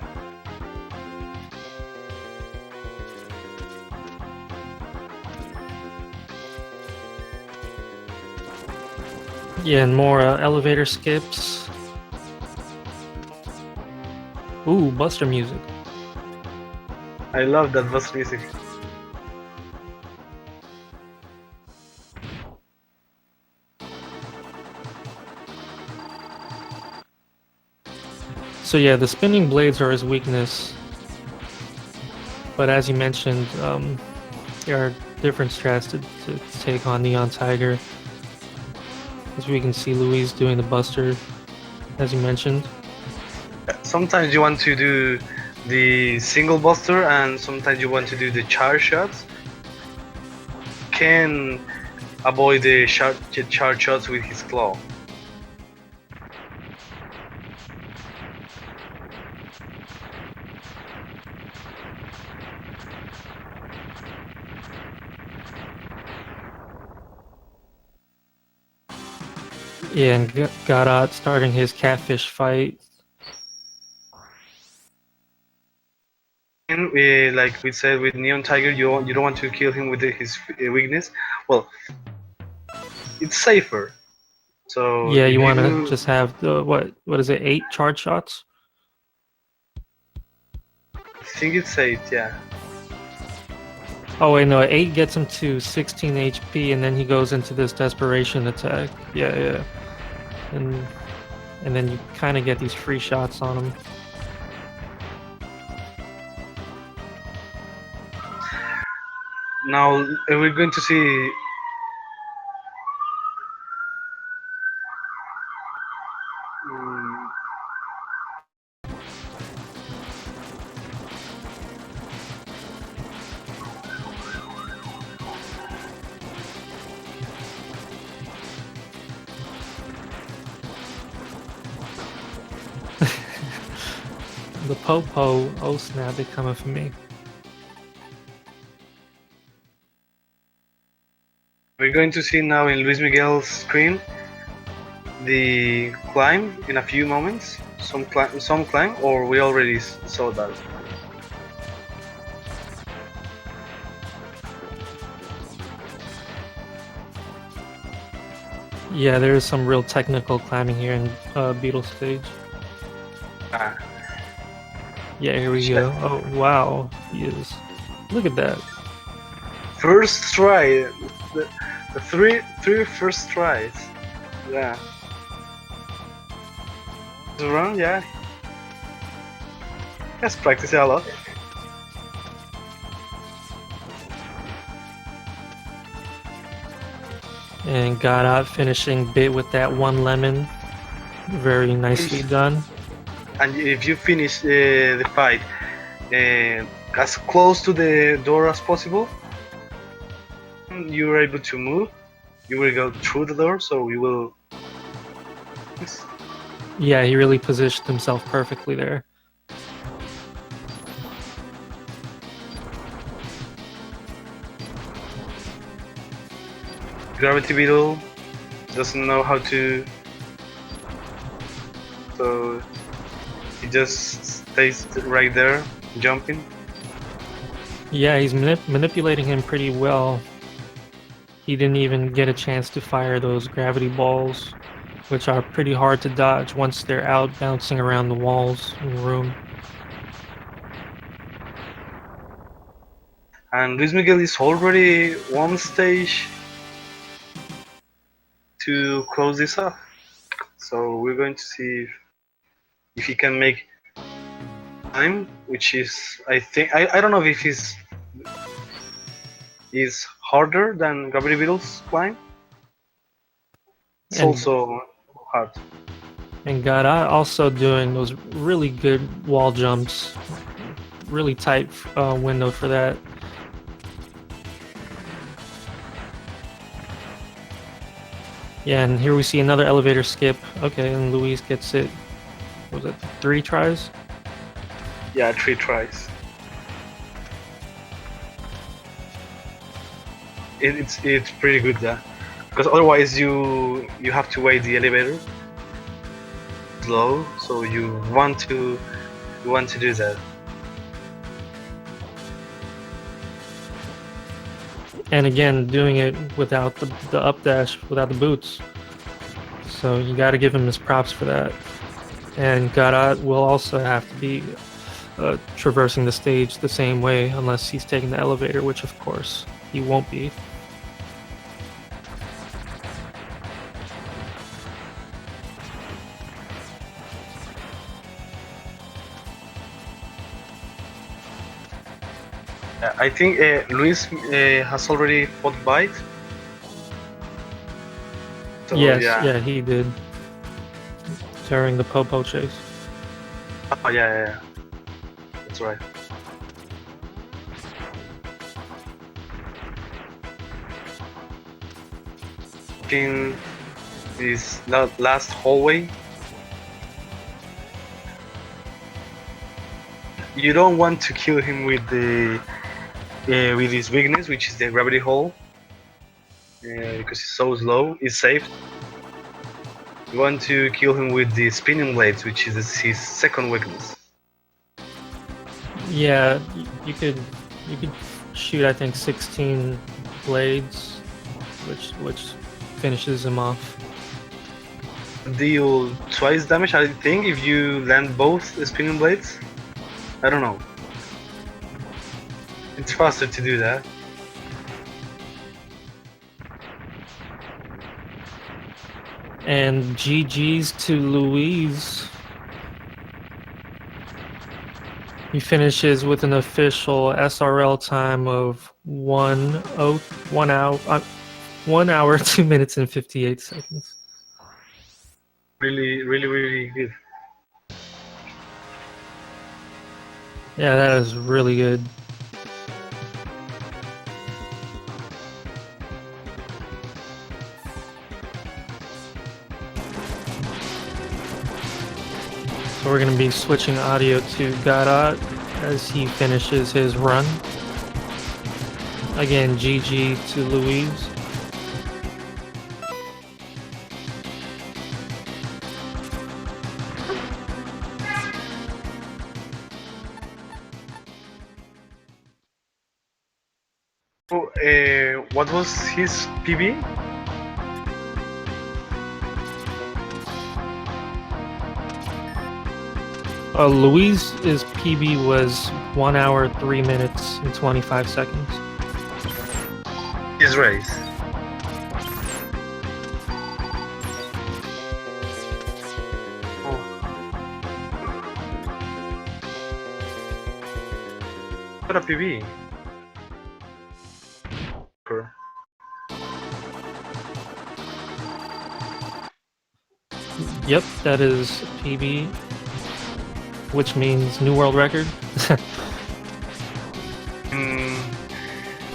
Yeah, and more elevator skips. Ooh, Buster music. I love that bus music. So yeah, the spinning blades are his weakness. But as you mentioned, there are different strats to take on Neon Tiger. As we can see Luis doing the Buster, as you mentioned. Sometimes you want to do the single buster and sometimes you want to do the charge shots. Can avoid the charge shots with his claw. Yeah, and Godot starting his catfish fight. And like we said with Neon Tiger, you don't want to kill him with his weakness. Well, it's safer. So Yeah, if you want to you just have the what is it, 8 charge shots? think it's 8, yeah. Oh wait, no, 8 gets him to 16 HP, and then he goes into this desperation attack. Yeah, and then you kind of get these free shots on him. Now we're going to see. mm, The Popo, oh snap, they coming for me. We're going to see now in LuizMiguel's screen the climb in a few moments. Some climb, or we already saw that. Yeah, there is some real technical climbing here in Beetle stage. Ah, Yeah, here we go. Oh wow, he is. Look at that. first try, the three first tries. Yeah. The run, yeah. Let's practice it a lot. And Godot finishing bit with that one lemon. Very nicely done. And if you finish the fight as close to the door as possible, you're able to move. You will go through the door, so you will. Yeah, he really positioned himself perfectly there. Gravity Beetle doesn't know how to, so he just stays right there, jumping. Yeah, he's manipulating him pretty well. He didn't even get a chance to fire those gravity balls, which are pretty hard to dodge once they're out bouncing around the walls in the room. And LuizMiguel is already one stage to close this off. So we're going to see if he can make time, which is, I think, I don't know if he's is harder than Gravity Beetle's climb. It's And- also hard. And Godot also doing those really good wall jumps. Really tight window for that. Yeah, and here we see another elevator skip. Okay, and Luis gets it. What was it 3 tries? Yeah, 3 tries. It's pretty good, yeah. Because otherwise you have to wait the elevator slow, so you want to do that. And again, doing it without the up dash, without the boots. So you got to give him his props for that. And Godot will also have to be traversing the stage the same way unless he's taking the elevator, which of course he won't be. I think Luis has already fought Bite. So, Yes, yeah. yeah, he did during the Popo chase. Oh yeah. That's right. In this last hallway, you don't want to kill him with the with his weakness, which is the gravity hole, because he's so slow. It's safe. You want to kill him with the spinning blades, which is his second weakness. Yeah, you could shoot I think 16 blades, which finishes him off. Deal twice damage, I think, if you land both spinning blades. I don't know. It's faster to do that. And GG's to Luis. He finishes with an official SRL time of 1 hour 2 minutes and 58 seconds. Really good. Yeah, that is really good. So we're going to be switching audio to Godot as he finishes his run. Again, GG to Luis. Oh, what was his PB? Luis's PB was 1 hour 3 minutes and 25 seconds. His race. Oh. What a PB. Cool. Yep, that is PB, which means new world record.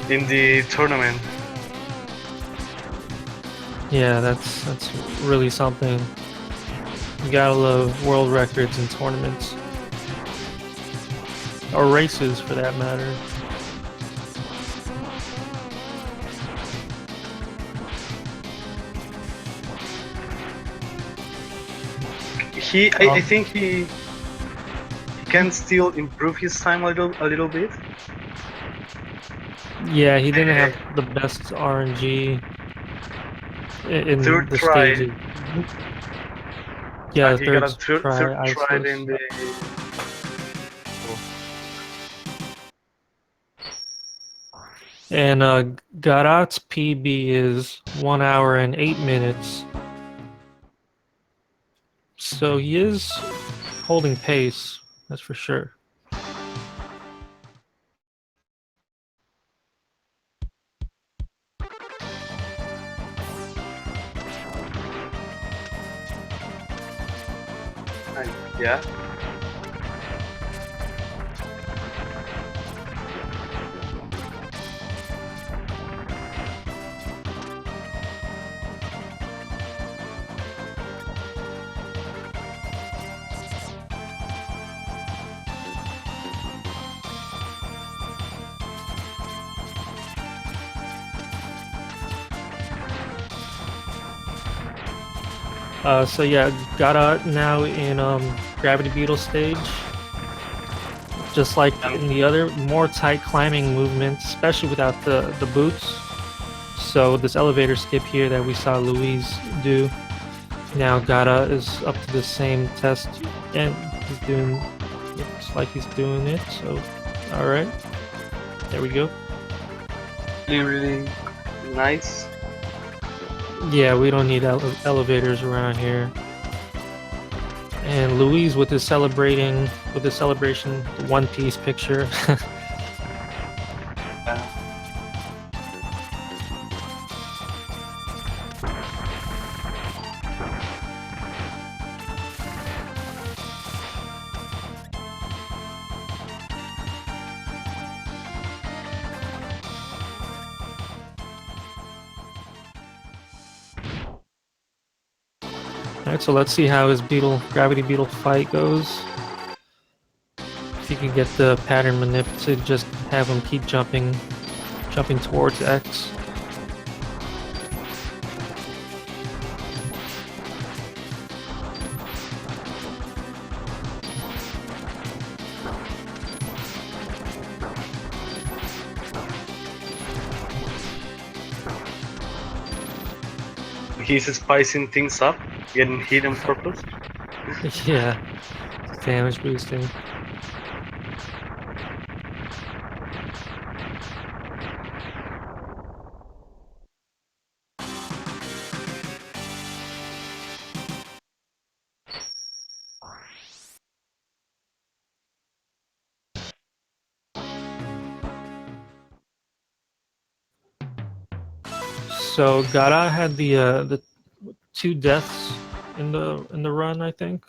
In the tournament. Yeah, that's really something. You gotta love world records in tournaments. Or races, for that matter. I think he can still improve his time a little bit. Yeah, he didn't have the best RNG in Third the try. stages. Yeah, He third got a third try try iceless. in the. And Godot's PB is 1 hour and 8 minutes. So he is holding pace, that's for sure. Yeah. So yeah, Godot now in Gravity Beetle stage. Just like in the other, more tight climbing movements, especially without the boots. So this elevator skip here that we saw Louise do, now Godot is up to the same test, and he's doing, looks like he's doing it, so alright. There we go. Really nice. Yeah, we don't need elevators around here. And Louise with his celebration, the One Piece picture. Alright, so let's see how his Gravity Beetle fight goes. If you can get the pattern manip to just have him keep jumping towards X. He's spicing things up, getting hit on purpose. Yeah, damage boosting. So Gara had the 2 deaths in the run, I think.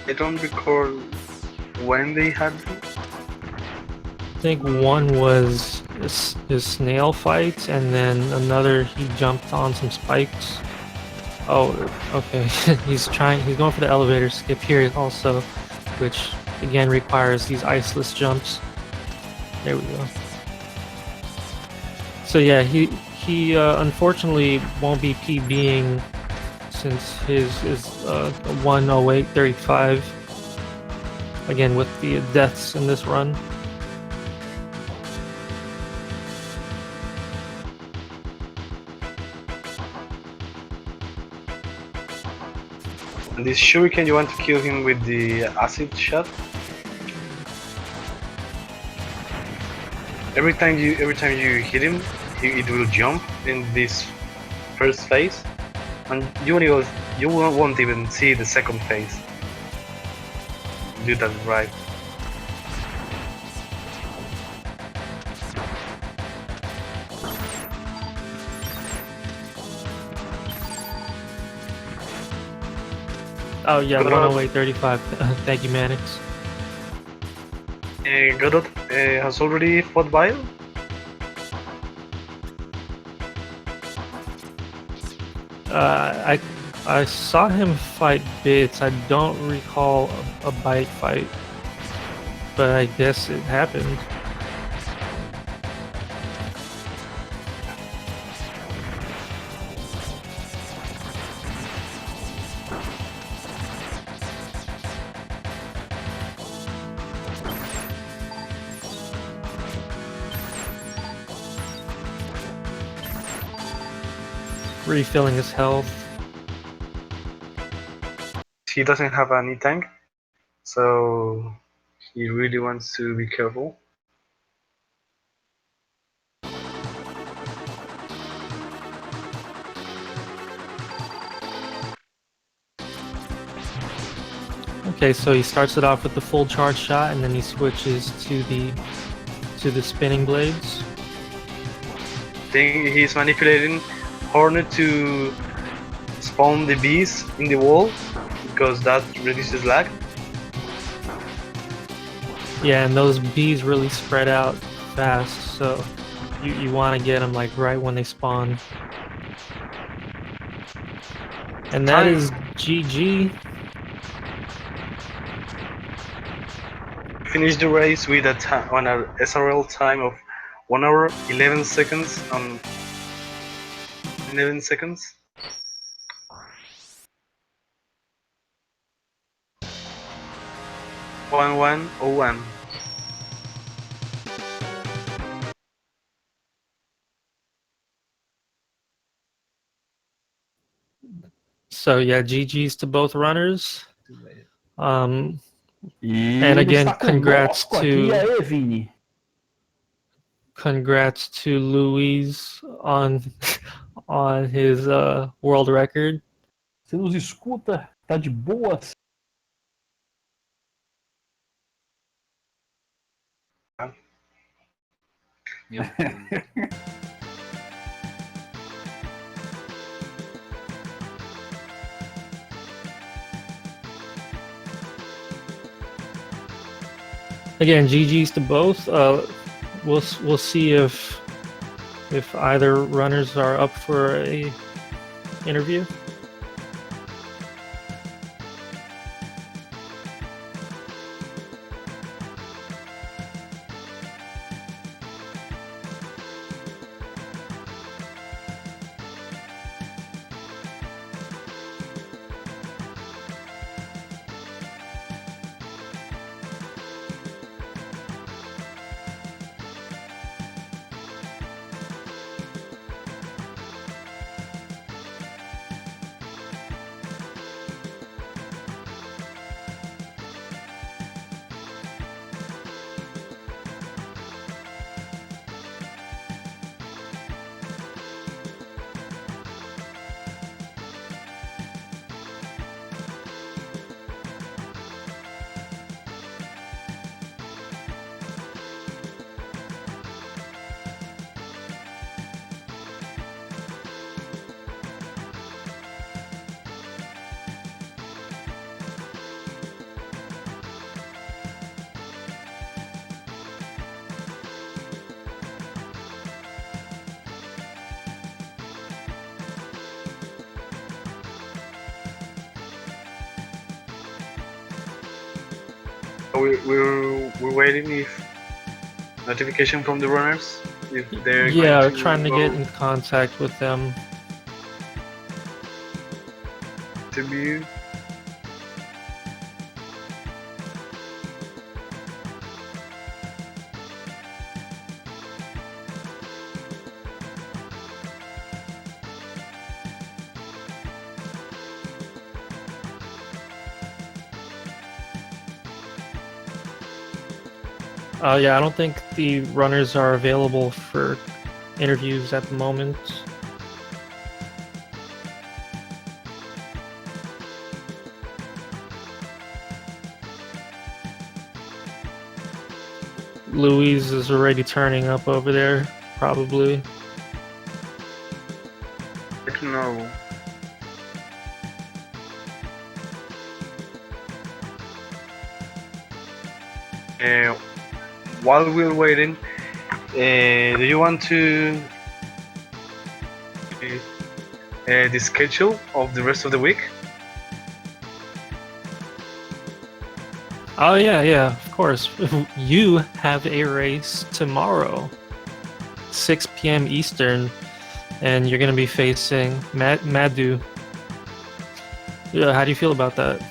I don't recall when they had them. I think one was his snail fight, and then another he jumped on some spikes. Oh, okay. He's going for the elevator skip here also, which again requires these iceless jumps. There we go. So yeah, he unfortunately won't be PBing since his is 1:08:35. Again with the deaths in this run. And this shuriken, you want to kill him with the acid shot. Every time you hit him, it will jump in this first phase, and you won't even see the second phase. Do that right. Oh yeah, Godot. 1:08:35. Thank you, Mannix. Godot has already fought Vile. I saw him fight Bits. I don't recall a bite fight, but I guess it happened. Refilling his health. He doesn't have any tank, so he really wants to be careful. Okay, so he starts it off with the full charge shot, and then he switches to the spinning blades. I think he's manipulating Hornet to spawn the bees in the wall because that reduces lag. Yeah, and those bees really spread out fast, so you want to get them like right when they spawn. And that is GG. Finished the race with a on a SRL time of 1 hour 11 seconds on 11 seconds. One 01. So yeah, GG's to both runners. And E again, está congrats conosco aqui. to- E aí, Vini? Congrats to Luiz on on his world record. Você nos escuta? Tá de boa? Meu Deus. Again, GG's to both. We'll see if either runners are up for a interview. We're waiting if notification from the runners if they're Yeah, going to trying to go get in contact with them. interview. Yeah, I don't think the runners are available for interviews at the moment. Louise is already turning up over there, probably. I don't know. While we're waiting, do you want to the schedule of the rest of the week? Oh yeah, of course. You have a race tomorrow, 6 p.m. Eastern, and you're gonna be facing Madu. Yeah, how do you feel about that?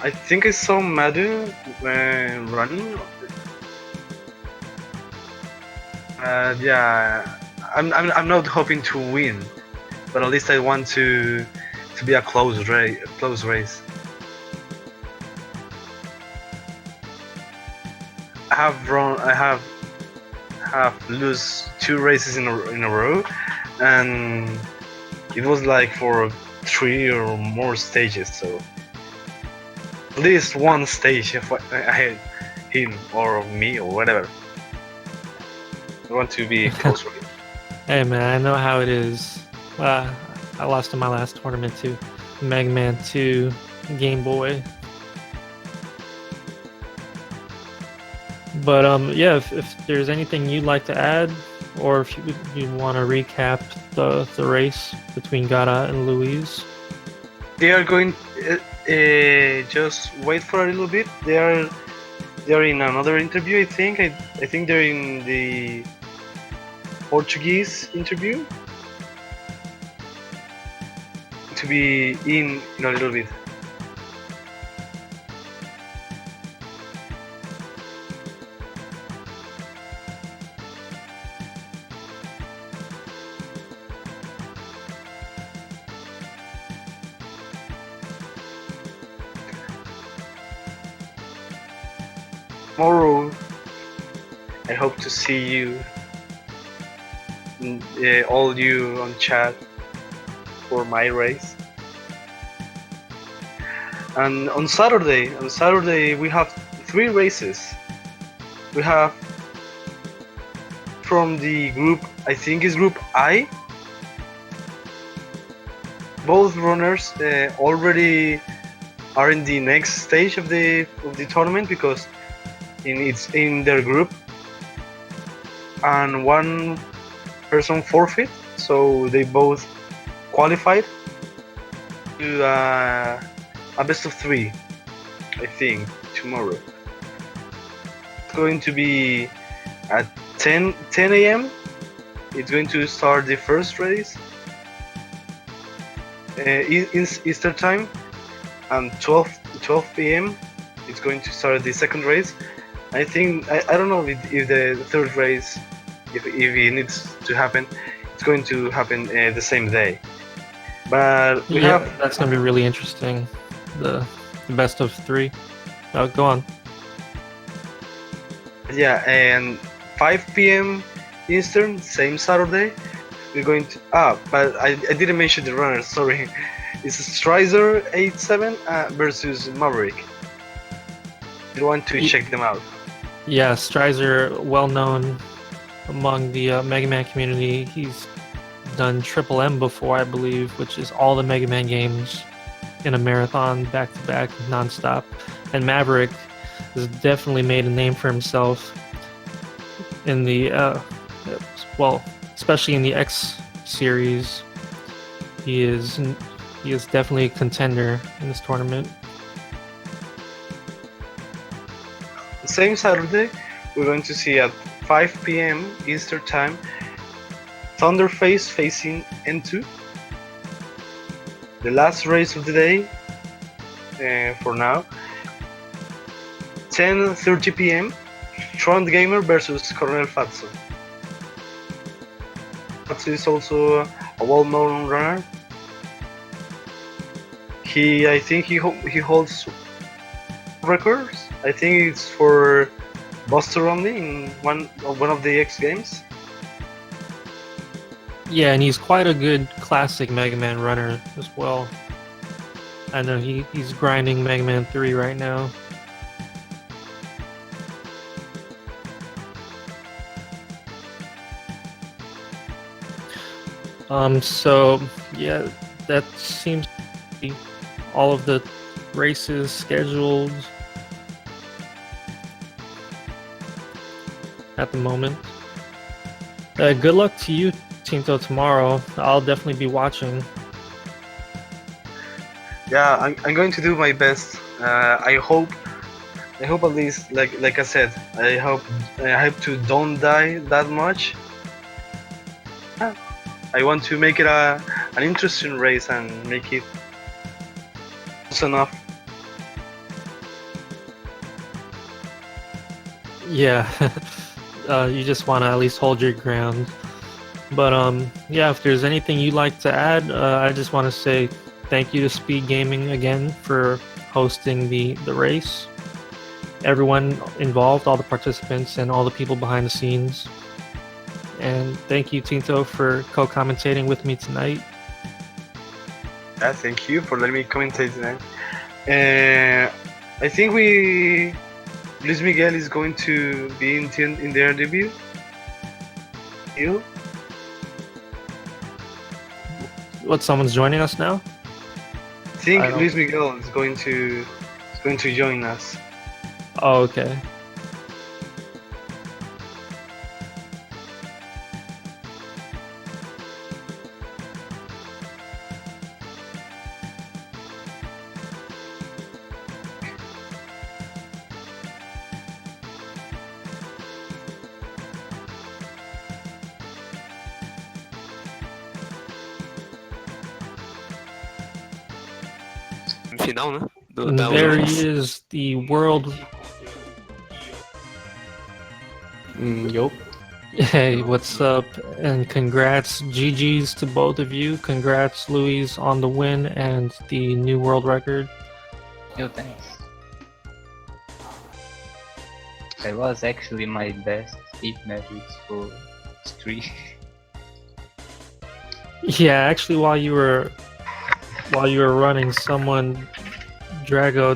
I think I saw Madhu running. Yeah, I'm not hoping to win, but at least I want to be a close race. I have lose 2 races in a row, and it was like for 3 or more stages. So at least one stage I had him or me or whatever. I want to be close with him. Hey man, I know how it is. I lost in my last tournament to Mega Man 2 Game Boy. But yeah, if there's anything you'd like to add, or if you want to recap the race between Godot and Louise. They are going. Just wait for a little bit. They are in another interview. I think. I think they're in the Portuguese interview to be in a little bit. Tomorrow, I hope to see you, all you on chat for my race. And on Saturday we have 3 races. We have from the group, I think is group I. Both runners already are in the next stage of the tournament because it's in their group, and one person forfeit, so they both qualified to a best of 3, I think, tomorrow. It's going to be at 10 a.m. It's going to start the first race in Eastern time, and 12 p.m. it's going to start the second race. I think I don't know if the third race, if it needs to happen, it's going to happen the same day. But we Yeah, have that's gonna be really interesting. The best of 3. Go on. yeah, and 5 p.m. Eastern, same Saturday, we're going to but I didn't mention the runners. Sorry, it's Strizer 87 versus Maverick. You want to check them out. Yeah, Strizer, well known among the Mega Man community. He's done Triple M before, I believe, which is all the Mega Man games in a marathon, back to back, nonstop. And Maverick has definitely made a name for himself in the well, especially in the X series. He is definitely a contender in this tournament. Same Saturday, we're going to see at 5 p.m. Eastern time, Thunderface facing N2. The last race of the day, for now. 10:30 p.m. Trond Gamer versus Coronel Fatso. Fatso is also a well-known runner. I think he holds records. I think it's for Buster only in one of the X games. Yeah, and he's quite a good classic Mega Man runner as well. I know he's grinding Mega Man 3 right now. So yeah, that seems to be all of the races scheduled at the moment. Good luck to you, Tinto, tomorrow. I'll definitely be watching. Yeah, I'm going to do my best. I hope at least, like I said, I hope to don't die that much. I want to make it an interesting race and make it close enough. Yeah, you just want to at least hold your ground. But yeah, if there's anything you'd like to add, I just want to say thank you to Speed Gaming again for hosting the race. Everyone involved, all the participants, and all the people behind the scenes. And thank you, Tinto, for co-commentating with me tonight. Yeah, thank you for letting me commentate tonight. I think LuizMiguel is going to be in their debut. You? What? Someone's joining us now? I think I don't- LuizMiguel is going to join us. Oh, okay. final, né? And Da there Olympics. he is, the world. Yo. Hey, what's up? And congrats, GG's to both of you. Congrats, Luis, on the win and the new world record. Yo, thanks. That was actually my best 8 Mavericks for streak. Yeah, actually, while you were running, someone Drago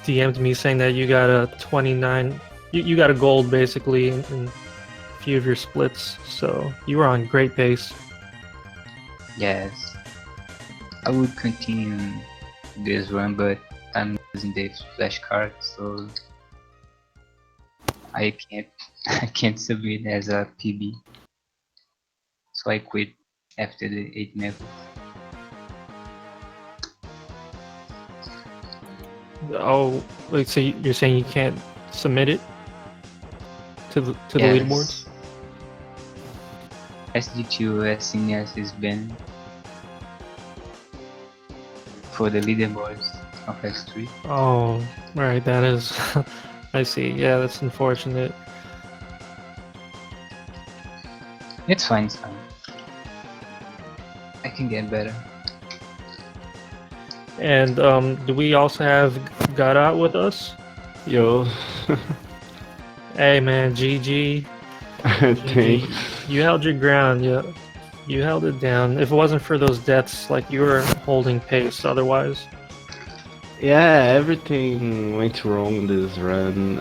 DM'd me saying that you got a 29. You got a gold basically in a few of your splits, so you were on great pace. Yes. I would continue this run, but I'm using the flashcard, so I can't submit as a PB. So I quit after the 8 Mavericks. Oh, wait, so you're saying you can't submit it to the leaderboards? SD2 as soon as is banned for the leaderboards of X3. Oh, right, that is. I see. Yeah, that's unfortunate. It's fine, it's fine. I can get better. And do we also have Godot with us? Yo. Hey man, GG. Thanks. You held your ground. Yeah, you held it down. If it wasn't for those deaths, like you were holding pace otherwise. Yeah, everything went wrong this run.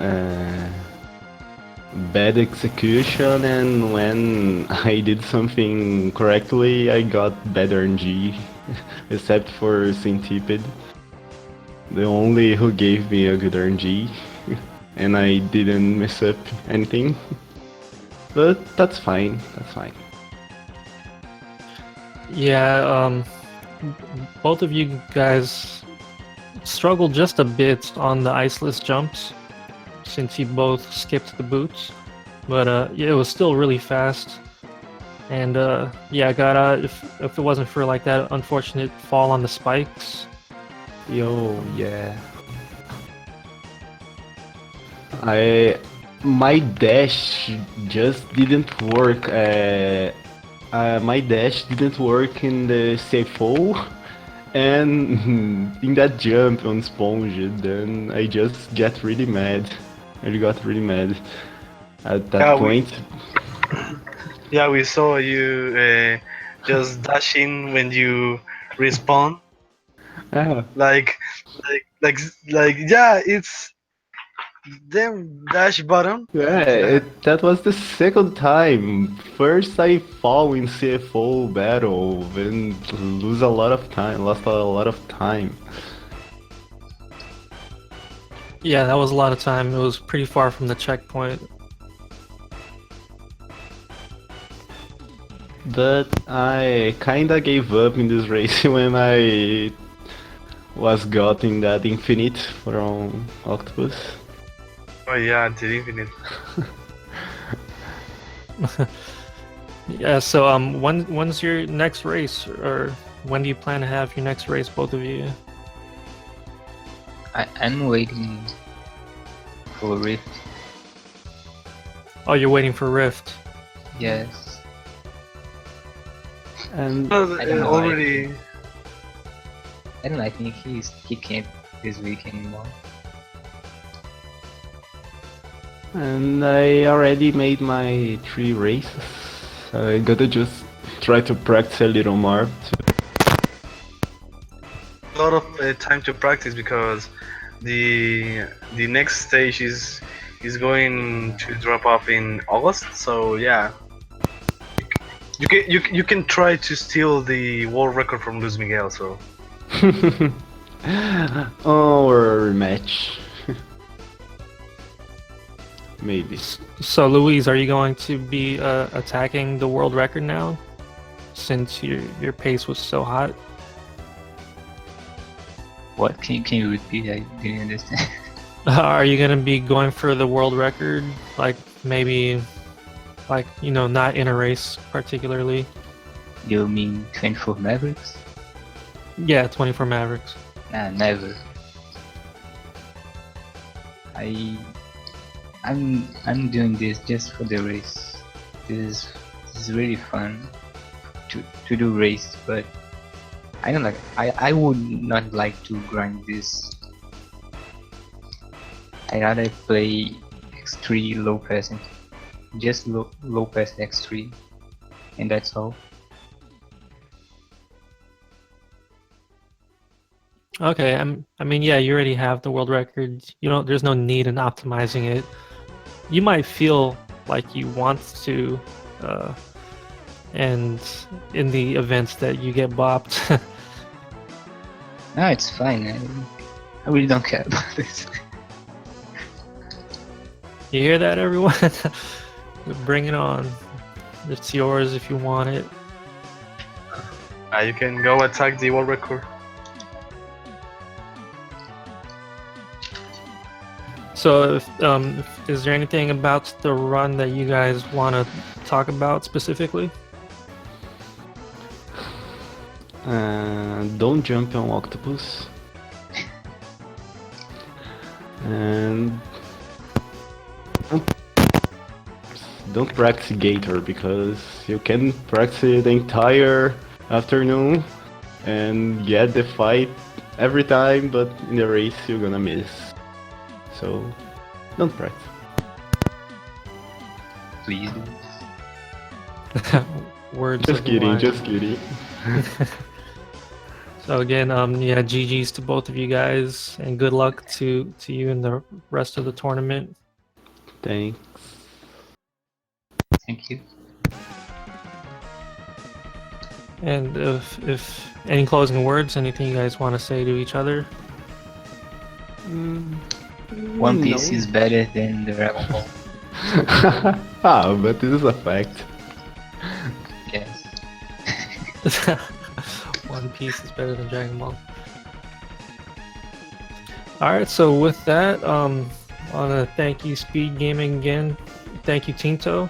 Bad execution, and when I did something correctly, I got bad RNG, except for Centipede, the only who gave me a good RNG, and I didn't mess up anything. But that's fine. That's fine. Yeah, both of you guys struggled just a bit on the iceless jumps, since you both skipped the boots, but yeah, it was still really fast. And yeah, I got if it wasn't for like that unfortunate fall on the spikes. Yo, yeah. My dash just didn't work. My dash didn't work in the CFO, and in that jump on Sponge, then I just got really mad. I got really mad at that point. Yeah, we saw you just dashing when you respawn. Ah, Like, yeah, it's them dash button. yeah, that was the second time. First I fall in CFO battle and lose a lot of time, lost a lot of time. Yeah, that was a lot of time. It was pretty far from the checkpoint. But I kinda gave up in this race when I was getting that infinite from Octopus. Oh yeah, the infinite. Yeah, so when's your next race, or when do you plan to have your next race, both of you? I'm waiting for Rift. Oh, you're waiting for Rift. Yes. And I don't know, Already. I don't know, I think he can't this week anymore. and I already made my 3 races. I gotta just try to practice a little more. A lot of time to practice because the next stage is going to drop off in August. So yeah, you can try to steal the world record from LuizMiguel. So Oh, or a rematch. Maybe. So, Louise, are you going to be attacking the world record now, since your pace was so hot? What? Can you repeat? I didn't understand. Are you gonna be going for the world record, like maybe, like not in a race particularly? You mean 24 Mavericks? Yeah, 24 Mavericks. Nah, never. I'm doing this just for the race. This is really fun to do race, but I don't like. I would not like to grind this. I rather play X3 low pass and just low pass X3, and that's all. Okay, I mean, yeah, you already have the world record. You know, there's no need in optimizing it. You might feel like you want to, and in the events that you get bopped. No, it's fine. I really don't care about this. You hear that, everyone? Bring it on. It's yours if you want it. You can go attack the world record. So, is there anything about the run that you guys want to talk about specifically? Don't jump on octopus. And don't practice Gator because you can practice the entire afternoon and get the fight every time, but in the race you're gonna miss. So don't practice. Please. Words Just of kidding, wine. just kidding. So again, yeah, GG's to both of you guys, and good luck to you in the rest of the tournament. Thanks. Thank you. And if any closing words, anything you guys want to say to each other? One Piece is better than the Dragon Ball. But this is a fact. Yes. One Piece is better than Dragon Ball. Alright, so with that, I want to thank you, Speed Gaming, again. Thank you, Tinto,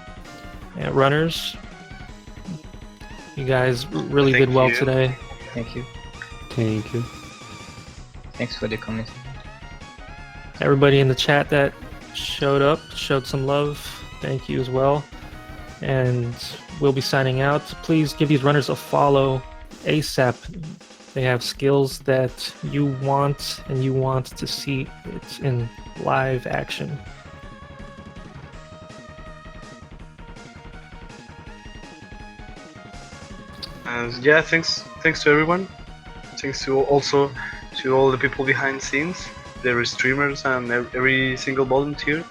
and Runners. You guys really Thank did well you. today. Thank you. Thank you. Thanks for the comment. Everybody in the chat that showed up, showed some love, thank you as well. And we'll be signing out. Please give these runners a follow ASAP. They have skills that you want, and you want to see it in live action. And yeah, thanks to everyone. Thanks to also to all the people behind the scenes, the streamers and every single volunteer.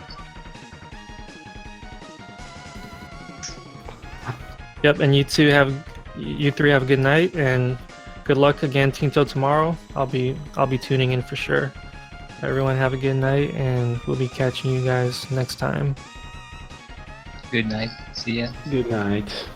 Yep, and you three have a good night, and good luck again, Tinto, tomorrow. I'll be tuning in for sure. Everyone have a good night, and we'll be catching you guys next time. Good night. See ya. Good night.